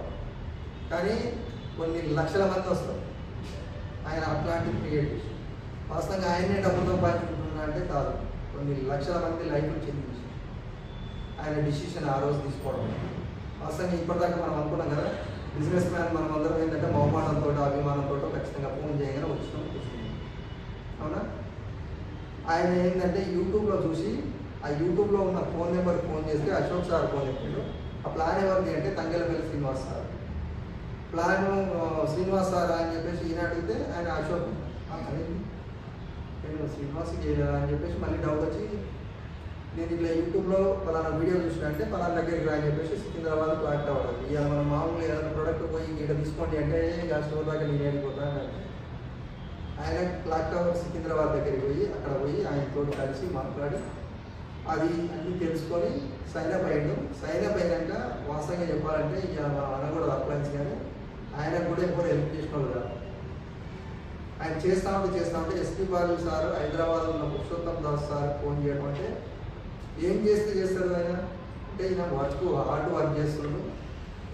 కానీ కొన్ని లక్షల మంది వస్తారు. ఆయన అట్లాంటివి క్రియేట్ చేసి వాస్తవంగా ఆయనే డబ్బు సంపాదించుకుంటున్నా అంటే కాదు, కొన్ని లక్షల మంది లైఫ్లు చేంజ్ చేసి ఆయన డిసిషన్ ఆ రోజు తీసుకోవడం. వాస్తవంగా ఇప్పటిదాకా మనం అనుకున్నాం కదా బిజినెస్ మ్యాన్ మనం అందరం ఏంటంటే బహుమానంతో అభిమానంతో ఖచ్చితంగా ఫోన్ చేయగానే వచ్చినాం కూర్చున్నాం, అవునా? ఆయన ఏంటంటే యూట్యూబ్లో చూసి ఆ యూట్యూబ్లో ఉన్న ఫోన్ నెంబర్కి ఫోన్ చేస్తే అశోక్ సార్ ఫోన్ చెప్పాడు. ఆ ప్లాన్ ఎవరిది అంటే Thangelapalli Srinivas sir. Plan Srinivas sir అని చెప్పేసి ఈయన అడిగితే ఆయన అశోక్ నేను శ్రీనివాస్కి చేయలేదా అని చెప్పేసి మళ్ళీ డౌట్ వచ్చి నేను ఇట్లా యూట్యూబ్లో పలానా వీడియో చూసిన అంటే పలానా దగ్గరికి రా అని చెప్పేసి సికింద్రాబాద్ క్లాక్ అవ్వదు. ఇక మనం మామూలుగా ఏదైనా ప్రోడక్ట్ పోయి ఇక్కడ తీసుకోండి అంటే ఆ స్టోర్ దాకా నేను వెళ్ళిపోతాను. ఆయన క్లాక్ టవర్ సికింద్రాబాద్ దగ్గరికి పోయి అక్కడ పోయి ఆయనతో కలిసి మాట్లాడి అది అన్నీ తెలుసుకొని సైన్ అప్ అయ్యాడు. సైన్ అప్ అయినాక వాస్తవంగా చెప్పాలంటే ఇక మన అనకూడదు అప్లయన్స్, కానీ ఆయనకు కూడా ఎప్పుడు హెల్ప్ చేసిన వాళ్ళు కాదు. ఆయన చేస్తూ ఉంటే ఎస్పీ బాలు సార్ హైదరాబాద్ ఉన్న పురుషోత్తం దాస్ సార్ ఫోన్ చేయడం అంటే ఏం చేస్తాడు ఆయన అంటే ఈయన హార్డ్ వర్క్ చేస్తున్నాడు,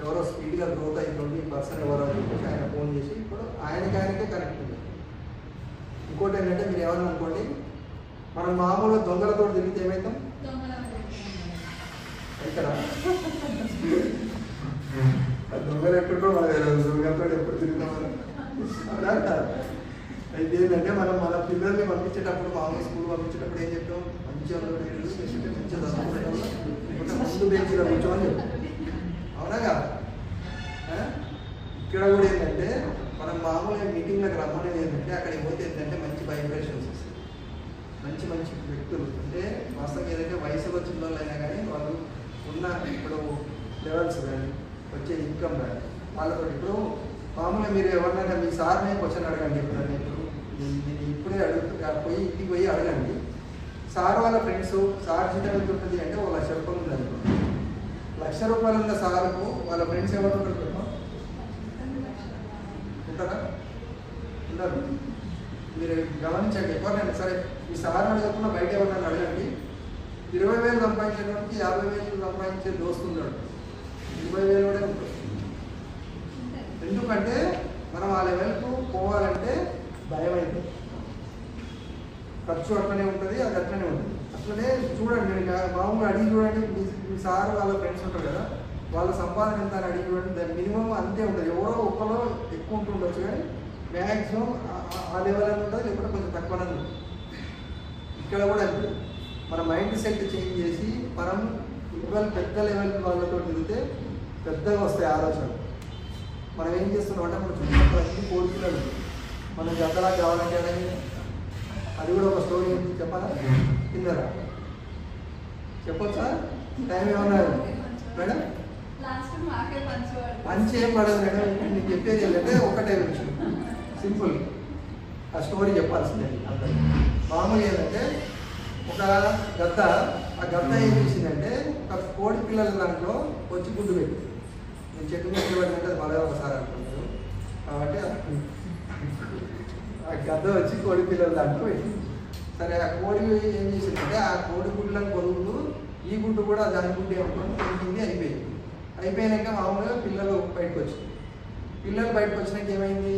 ఎవరో స్పీడ్గా గ్రోత్ అవుతుంది ఈ పర్సన్ ఎవరో అని చెప్పేసి ఆయన ఫోన్ చేసి ఇప్పుడు ఆయనకే కనెక్ట్ ఉంది. ఇంకోటి ఏంటంటే మీరు ఏమన్నా అనుకోండి, మనం మామూలుగా దొంగలతో తిరిగితే ఏమవుతాం? ఇక్కడ దొంగలు ఎప్పుడు మనకు తెలియదు, దొంగలతో ఎప్పుడు తిరుగుతామని అయితే ఏంటంటే మనం మన పిల్లల్ని పంపించేటప్పుడు మామూలు స్కూల్ పంపించేటప్పుడు ఏం చెప్తాం, మంచిగా మంచిగా చదువుకుంటాం, ముందు బెంచ్లో కూర్చోమని చెప్తాం. అవునాగా? ఇక్కడ కూడా ఏంటంటే మనం మామూలుగా మీటింగ్లకు రమ్మనేది ఏంటంటే అక్కడికి పోతే ఏంటంటే మంచి వైబ్రేషన్స్ వస్తాయి, మంచి మంచి వ్యక్తులు. అంటే వాస్తవం ఏదైతే వయసులో వచ్చిన వాళ్ళు అయినా కానీ వాళ్ళు ఉన్న ఇప్పుడు లెవెల్స్ కానీ వచ్చే ఇన్కమ్ కానీ వాళ్ళతో ఇప్పుడు మామూలుగా మీరు ఎవరినైనా మీ సార్నే క్వశ్చన్ అడగండి. ఇప్పుడు నేను ఇప్పుడే పోయి ఇంటికి పోయి అడగండి, సార్ వాళ్ళ ఫ్రెండ్స్ సార్ జీతం ఎంత ఉంటుంది అంటే 1,00,000 రూపాయలు ఉంది అనుకో. 1,00,000 రూపాయలు ఉన్న సార్కు వాళ్ళ ఫ్రెండ్స్ ఎవరు ఉంటారు ఉంటారా? ఉండరు. మీరు గమనించండి, ఎవరినైనా సరే మీ సార్ అడగకుండా బయట ఎవరినైనా అడగండి, 20,000 సంపాదించేవాడికి 50,000 సంపాదించే దోస్తున్నాడు, 20,000 కూడా ఉంటుంది. ఎందుకంటే మనం ఆ లెవెల్కు పోవాలంటే భయం అవుతుంది, ఖర్చు అట్లనే ఉంటుంది, అది అట్లనే ఉంటుంది. అట్లనే చూడండి, నేను మామూలుగా అడిగి చూడండి, మీ సార్ వాళ్ళ ఫ్రెండ్స్ ఉంటారు కదా, వాళ్ళ సంపాదన ఎంత అని అడిగి చూడండి, దాని మినిమం అంతే ఉంటుంది. ఎవరో ఒక్కలో ఎక్కువ ఉంటుండొచ్చు కానీ మ్యాక్సిమం ఆ లెవెల్ అని ఉంటుంది, లేకపోతే కొంచెం తక్కువ ఉంటుంది. ఇక్కడ కూడా అంతే, మన మైండ్ సెట్ చేంజ్ చేసి మనం ఈక్వల్ పెద్ద లెవెల్ వాళ్ళతో తిరిగితే పెద్దగా వస్తాయి ఆలోచనలు. మనం ఏం చేస్తున్నాం అంటే మన చుట్టుపక్కల అన్ని కోరుకున్నాడు, మనం జతలా కావాలంటే అది కూడా ఒక స్టోరీ ఏంటి చెప్పాలా? తిన్నారా? చెప్పొచ్చా? టైం ఏమన్నా మేడం? మంచి ఏం పడదు మేడం, నేను చెప్పేది ఏంటంటే ఒకటే విషయం, సింపుల్. ఆ స్టోరీ చెప్పాల్సిందే అందరికి. మామూలు ఏంటంటే ఒక గద్ద, ఆ గద్ద ఏం చేసిందంటే ఒక కోడి పిల్లల దాంట్లో వచ్చి గుడ్డు పెట్టి, నేను చెట్టు మీద పెట్టినట్టు అది మళ్ళీ ఒకసారి అనుకుంటాను కాబట్టి ఆ గద్ద వచ్చి కోడి పిల్లల దాంట్లో పెట్టింది. సరే ఆ కోడి ఏం చేసిందంటే ఆ కోడి గుడ్లను కొనుగోలు ఈ గుడ్డు కూడా దాని గుడ్డు ఏమనుకోండి పెరిగింది, అయిపోయింది. అయిపోయాక మామూలుగా పిల్లలు బయటకు వచ్చింది. పిల్లలు బయటకు వచ్చినాక ఏమైంది,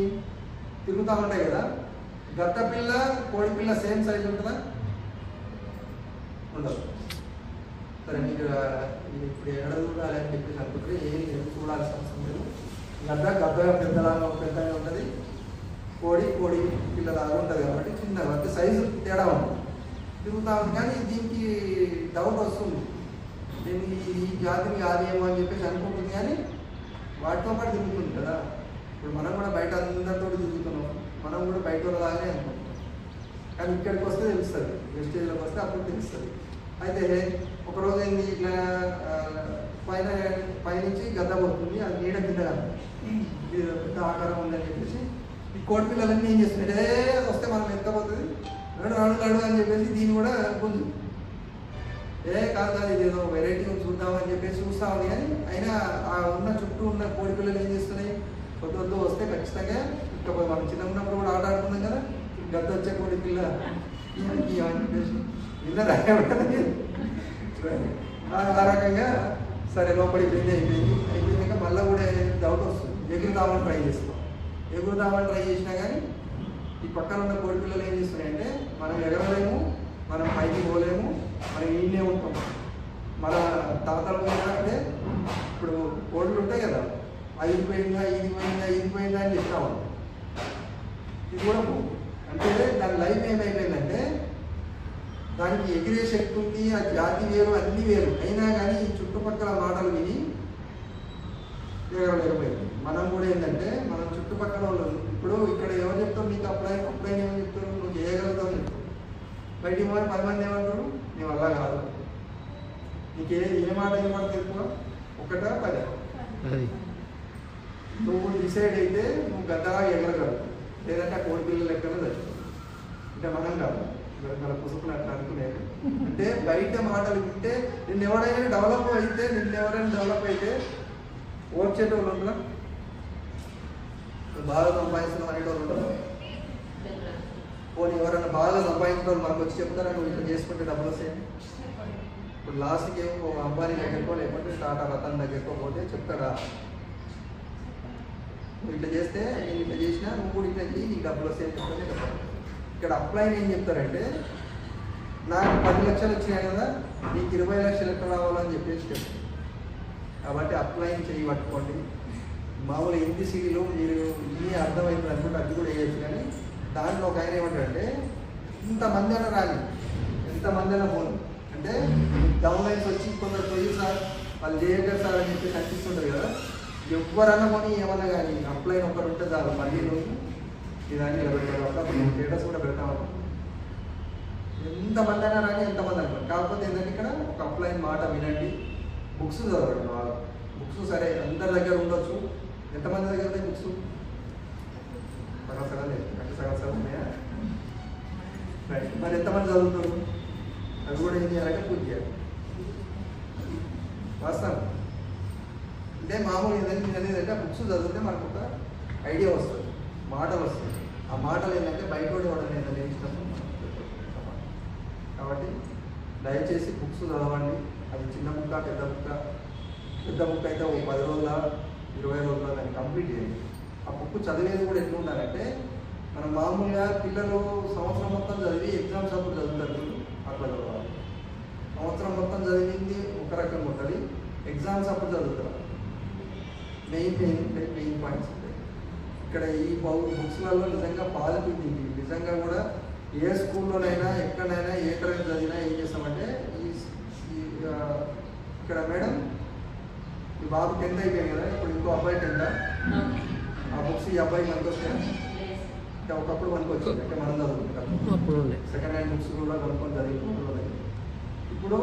తిరుగుతూ ఉంటాయి కదా, గద్ద పిల్ల కోడి పిల్ల సేమ్ సైజ్ ఉంటుందా? ఉండదు. సరే మీరు ఇప్పుడు ఎక్కడ చూడాలి అని చెప్పేసి అనుకుంటే ఏం చూడాల్సిన అవసరం లేదు. గద్ద పెద్దగా ఉంటుంది, కోడి పిల్లలాగా ఉంటుంది కాబట్టి చిన్నగా అంటే సైజు తేడా ఉంటుంది, తిరుగుతూ ఉంది. కానీ దీనికి డౌట్ వస్తుంది, దీనికి ఈ జాతిని కాదేమో అని చెప్పేసి అనుకుంటుంది, కానీ వాటితో పాటు తిరుగుతుంది కదా. ఇప్పుడు మనం కూడా బయట అందరితో తిరుగుతున్నాం, మనం కూడా బయట లాగానే అనుకుంటాం, కానీ ఇక్కడికి వస్తే తెలుస్తుంది, వెస్టేజ్లోకి వస్తే అప్పుడు తెలుస్తుంది. అయితే ఒకరోజు ఏంది, ఇట్లా పైనుంచి గద్ద పోతుంది, అది నీడ కింద కదా పెద్ద ఆకారం ఉందని చెప్పేసి ఈ కోడి పిల్లలన్నీ ఏం చేస్తున్నాయి, వస్తే మనం ఎత్తపోతుంది నడు అని చెప్పేసి దీన్ని కూడా కొంచెం కాదు ఇది ఏదో వెరైటీ చూద్దామని చెప్పేసి చూస్తా ఉంది. కానీ అయినా ఆ ఉన్న చుట్టూ ఉన్న కోడి పిల్లలు ఏం చేస్తున్నాయి, కొద్ది వస్తే ఖచ్చితంగా ఇంకా మనం చిన్న ఉన్నప్పుడు కూడా ఆట ఆడుతున్నాం కదా, గద్ద వచ్చే కోడి పిల్ల అని చెప్పేసి విన్నరా? ఆ రకంగా సరే లోపలికి అయిపోయిందాక మళ్ళీ కూడా డౌట్ వస్తుంది, ఎగురుదామని ట్రై చేస్తాం. ఎగురుదామని ట్రై చేసినా కానీ ఈ పక్కన ఉన్న కోడి పిల్లలు ఏం చేస్తున్నాయంటే మనం ఎగరలేము, మనం పైకి పోలేము, మనం ఈయనే ఉంటాం. మన తాతలు అంటే ఇప్పుడు కోళ్ళు ఉంటాయి కదా, అది పోయిందా అని చెప్తాము. ఇది కూడా అంటే దాని లైఫ్ ఏమైపోయిందంటే దానికి ఎగిరే శక్తి ఉంది, ఆ జాతి వేరు, అన్నీ వేరు, అయినా కానీ ఈ చుట్టుపక్కల మాటలు విని ఎగరలేకపోయింది. మనం కూడా ఏంటంటే మనం చుట్టుపక్కల వాళ్ళు ఇప్పుడు ఇక్కడ ఎవరు చెప్తారు, నీకు అప్పుడైనా ఏమని చెప్తారు, నువ్వు చేయగలుగుతావు చెప్తారు. బయటికి పోయి 10 మంది ఏమంటారు, నీ వల్ల కాదు. నీకు ఏ మాట ఏమంటారు ఎక్కువ, 1 10. నువ్వు డిసైడ్ అయితే నువ్వు గద్దలా ఎగరగలవు, లేదంటే ఆ కోడి పిల్లలు ఎక్కడ చచ్చిపోవు. అంటే మనం కాదు, మన పుసుకుని అట్లా అనుకునేది. అంటే బయట మాటలు వింటే నిన్నెవరైనా డెవలప్ అయితే ఓడ్చేటోళ్ళు ఉండరా, బాగా సంపాదిస్తున్నాం అనేటోళ్ళు ఉండరు. పోనీ ఎవరైనా బాగా సంపాదించిన వాళ్ళు మనకు వచ్చి చెప్తారా, నువ్వు ఇట్లా చేసుకుంటే డబ్బులు వస్తాయి. ఇప్పుడు లాస్ట్కి ఏమో అంబానీ దగ్గరకో లేకపోతే టాటా రతన్ దగ్గరకో పోతే చెప్తారా, నువ్వు ఇట్లా చేస్తే నేను ఇట్లా చేసినా నువ్వు కూడా ఇట్లా చేయి, నీకు డబ్బులు వస్తాయని చెప్తానే చెప్తాను. ఇక్కడ అప్లైన్ ఏం చెప్తారంటే నాకు 10 లక్షలు వచ్చినాయి కదా, నీకు 20 లక్షలు ఎక్కడ రావాలని చెప్పేసి చెప్తారు. కాబట్టి అప్లైన్ చేయి పట్టుకోండి. మామూలు NBCలో మీరు ఇన్ని అర్థమవుతుంది అనుకుంటే అది కూడా వేయచ్చు, కానీ దాంట్లో ఒక ఆయన ఏమంటాడంటే ఇంతమంది అయినా రాని ఎంతమంది అయినా పోను అంటే డౌన్ లైన్స్ వచ్చి కొందరు పోయి సార్ వాళ్ళు చేయగలరు సార్ అని చెప్పి కనిపిస్తుంటారు కదా, ఎవరన్నా కొని ఏమన్నా కానీ అప్లైన్ ఒకరు ఉంటే చాలు మళ్ళీ నువ్వు ఇదాన్ని నిలబెట్టారు. అప్పుడు స్టేటస్ కూడా పెడతాము. ఎంతమంది అయినా రాని ఎంతమంది అనుకోండి. కాకపోతే ఏంటంటే ఇక్కడ ఒక అప్లైన్ మాట వినండి, బుక్స్ చదవండి. బాగా బుక్స్ సరే అందరి దగ్గర ఉండొచ్చు. ఎంతమంది దగ్గర ఉంటాయి బుక్స్? సగం సగం లేదు అంటే సగం సగం ఉన్నాయా? రైట్. మరి ఎంతమంది చదువుతారు? అది కూడా ఏం చేయాలంటే పూజ చేయాలి. వాస్తవం అంటే మామూలు ఏంటంటే బుక్స్ చదివితే మనకు ఒక ఐడియా వస్తుంది, మాటలు వస్తుంది. ఆ మాటలు ఏంటంటే బయట వాడని ఏంటంటే ఇష్టం. కాబట్టి దయచేసి బుక్స్ చదవండి. అది చిన్న బుక్క పెద్ద బుక్క. పెద్ద బుక్ అయితే ఒక 10 రోజుల 20 రోజుల దాన్ని కంప్లీట్ చేయండి. ఆ బుక్ చదివేది కూడా ఎట్లా ఉండాలంటే మనం మామూలుగా పిల్లలు సంవత్సరం మొత్తం చదివి ఎగ్జామ్స్ అప్పుడు చదువుతారు, అట్లా చదవాలి. సంవత్సరం మొత్తం చదివింది ఒక రకంగా ఉంటుంది, ఎగ్జామ్స్ అప్పుడు చదువుతారు. మెయిన్ పాయింట్స్ ఉంటాయి ఇక్కడ. ఈ బుక్స్లలో నిజంగా పాలిపింది నిజంగా కూడా ఏ స్కూల్లోనైనా ఎక్కడైనా ఏ తరగతి చదివినా ఏం చేస్తామంటే ఇక్కడ మేడం ఈ బాబు 10th అయిపోయింది కదా, ఇప్పుడు ఇంకో అబ్బాయి 10th. ఆ బుక్స్ ఈ అబ్బాయి మనకు వస్తాయి అంటే ఒకప్పుడు మనకు వచ్చింది అంటే మనం చదువుకుంటాం. సెకండ్ హ్యాండ్ బుక్స్ కూడా కొనుక్కొని చదివి ఇప్పుడు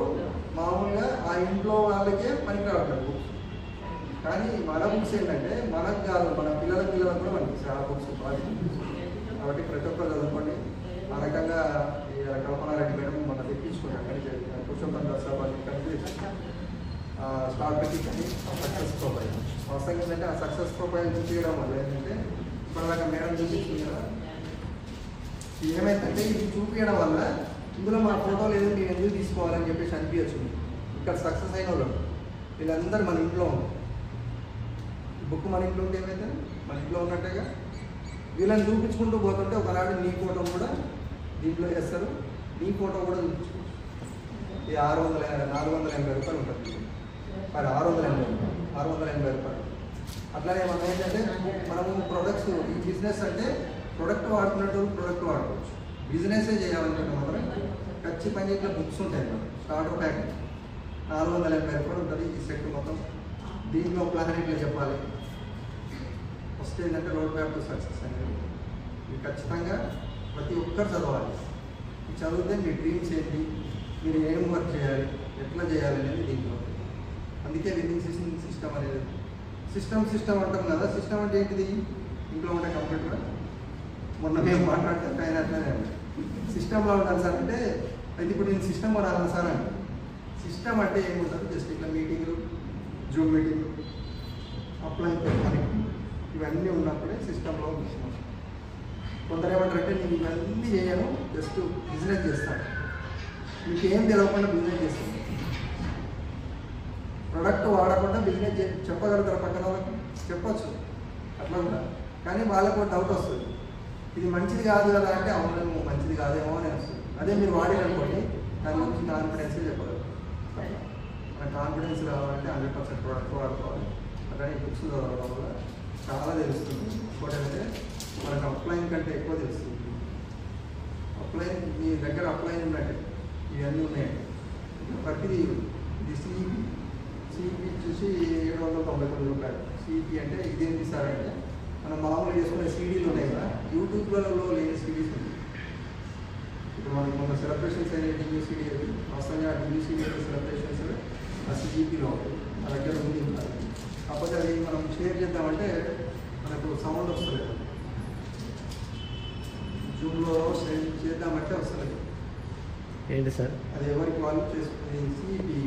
మామూలుగా ఆ ఇంట్లో వాళ్ళకే పనికి రావట్లేదు బుక్స్. కానీ మన బుక్స్ ఏంటంటే మనకు కాదు, మన పిల్లలకు కూడా మనకి ఆ బుక్స్ కాబట్టి ప్రతి ఒక్కరు చదువుకోండి. ఆ రకంగా ఈ కల్పనారెడ్డి మేడం మన తెప్పించుకుంటాం కానీ పురుషోత్తం దర్శనం కంప్లీట్ స్టార్ట్ పెట్టి కానీ సక్సెస్ ప్రొఫైల్ వాస్తవంగా ఏంటంటే ఆ సక్సెస్ ప్రొఫైల్ చూపించడం వల్ల ఏంటంటే ఇప్పటిదాకా మేడం చూపించింది కదా, ఏమైందంటే ఇది చూపించడం వల్ల ఇందులో మన ఫోటోలు ఏదో మీరు ఎందుకు తీసుకోవాలని చెప్పేసి అనిపించచ్చు. ఇక్కడ సక్సెస్ అయిన వాళ్ళు వీళ్ళందరూ మన ఇంట్లో ఉన్నారు. బుక్ మన ఇంట్లో ఉంటే ఏమైతే మన ఇంట్లో ఉన్నట్టుగా వీళ్ళని చూపించుకుంటూ పోతుంటే ఒకనాడు నీ ఫోటో కూడా దీంట్లో వేస్తారు, నీ ఫోటో కూడా చూపించుకోవచ్చు. ఈ 480 రూపాయలు ఉంటుంది మరి 680 రూపాయలు. అట్లానే మనం ఏంటంటే మనము ప్రొడక్ట్స్ ఈ బిజినెస్ అంటే ప్రొడక్ట్ వాడుతున్నట్టు ప్రొడక్ట్ వాడుకోవచ్చు. బిజినెస్ చేయాలనుకుంటే మాత్రం ఖచ్చితంగా ఇట్లా బుక్స్ ఉంటాయి. స్టార్టర్ ప్యాక్ 480 రూపాయలు ఉంటుంది ఈ సెట్ మొత్తం. దీంట్లో ప్లాన్ ఇట్లా చెప్పాలి వస్తే ఏంటంటే రోడ్ మ్యాప్ టు సక్సెస్ అనేది ఇది ఖచ్చితంగా ప్రతి ఒక్కరు చదవాలి. ఇది చదివితే మీ డ్రీమ్స్ ఏంటి, మీరు ఏం వర్క్ చేయాలి, ఎట్లా చేయాలి అనేది దీంట్లో. అందుకే విన్నింగ్ సిస్టమ్ అనేది సిస్టమ్ అంటాం కదా. సిస్టమ్ అంటే ఏంటిది? ఇంట్లో ఉండే కంప్యూటర్. మొన్న మేము మాట్లాడితే పైన అట్లనే సిస్టంలో ఉండాలి సార్ అంటే అయితే ఇప్పుడు నేను సిస్టమ్ కొనాలి సార్ అంటే సిస్టమ్ అంటే ఏముంటుంది? జస్ట్ ఇట్లా మీటింగ్లు, జూమ్ మీటింగ్లు, అప్లైన్ పెట్టుకొని ఇవన్నీ ఉన్నప్పుడే సిస్టంలో ఉంది. కొందరు ఏమంటారంటే నేను ఇవన్నీ చేయను, జస్ట్ బిజినెస్ చేస్తాను. మీకు ఏం తెలవకుండా బిజినెస్ చేస్తాను. ప్రొడక్ట్ వాడకుండా బిజినెస్ చెప్పగలుగుతారు పక్కన వాళ్ళకి? చెప్పచ్చు అట్లా కూడా. కానీ వాళ్ళకు డౌట్ వస్తుంది, ఇది మంచిది కాదు కదా అంటే అవును మంచిది కాదేమో అని వస్తుంది. అదే మీరు వాడేదనుకోండి దాని గురించి కాన్ఫిడెన్స్గా చెప్పగలరు. మన కాన్ఫిడెన్స్ రావాలంటే 100% ప్రొడక్ట్ వాడుకోవాలి. అట్లానే బుక్స్ చదవడం వల్ల చాలా తెలుస్తుంది. ఇంకోటి అంటే మనకు అప్లైన్ కంటే ఎక్కువ తెలుస్తుంది. అప్లైన్ మీ దగ్గర అప్లైన్ ఉన్నట్టే ఇవన్నీ ఉన్నాయండి. ప్రతిదీ ఇది సిఈపి చూసి 799 రూపాయలు. సిఈపి అంటే ఇదేంటి సార్ అంటే మనం మామూలుగా చేసుకునే సీడీలు ఉన్నాయి కదా, యూట్యూబ్లలో లేని సీడీస్ ఉంది. ఇప్పుడు మనకి మన సెలబ్రేషన్స్ అనే డియూసీడీ అది వాస్తవంగా డియూసీడీ సెలబ్రేషన్స్ ఆ సిఈపిలో ఉంటుంది. మన దగ్గర ఉంది. కాకపోతే అది మనం షేర్ చేద్దామంటే మనకు సౌండ్ వస్తలేదు. జూమ్లో చేద్దామంటే వస్తలేదు. ఏంటి సార్? అది ఎవరికి వాళ్ళు చేసుకుని సిఈపి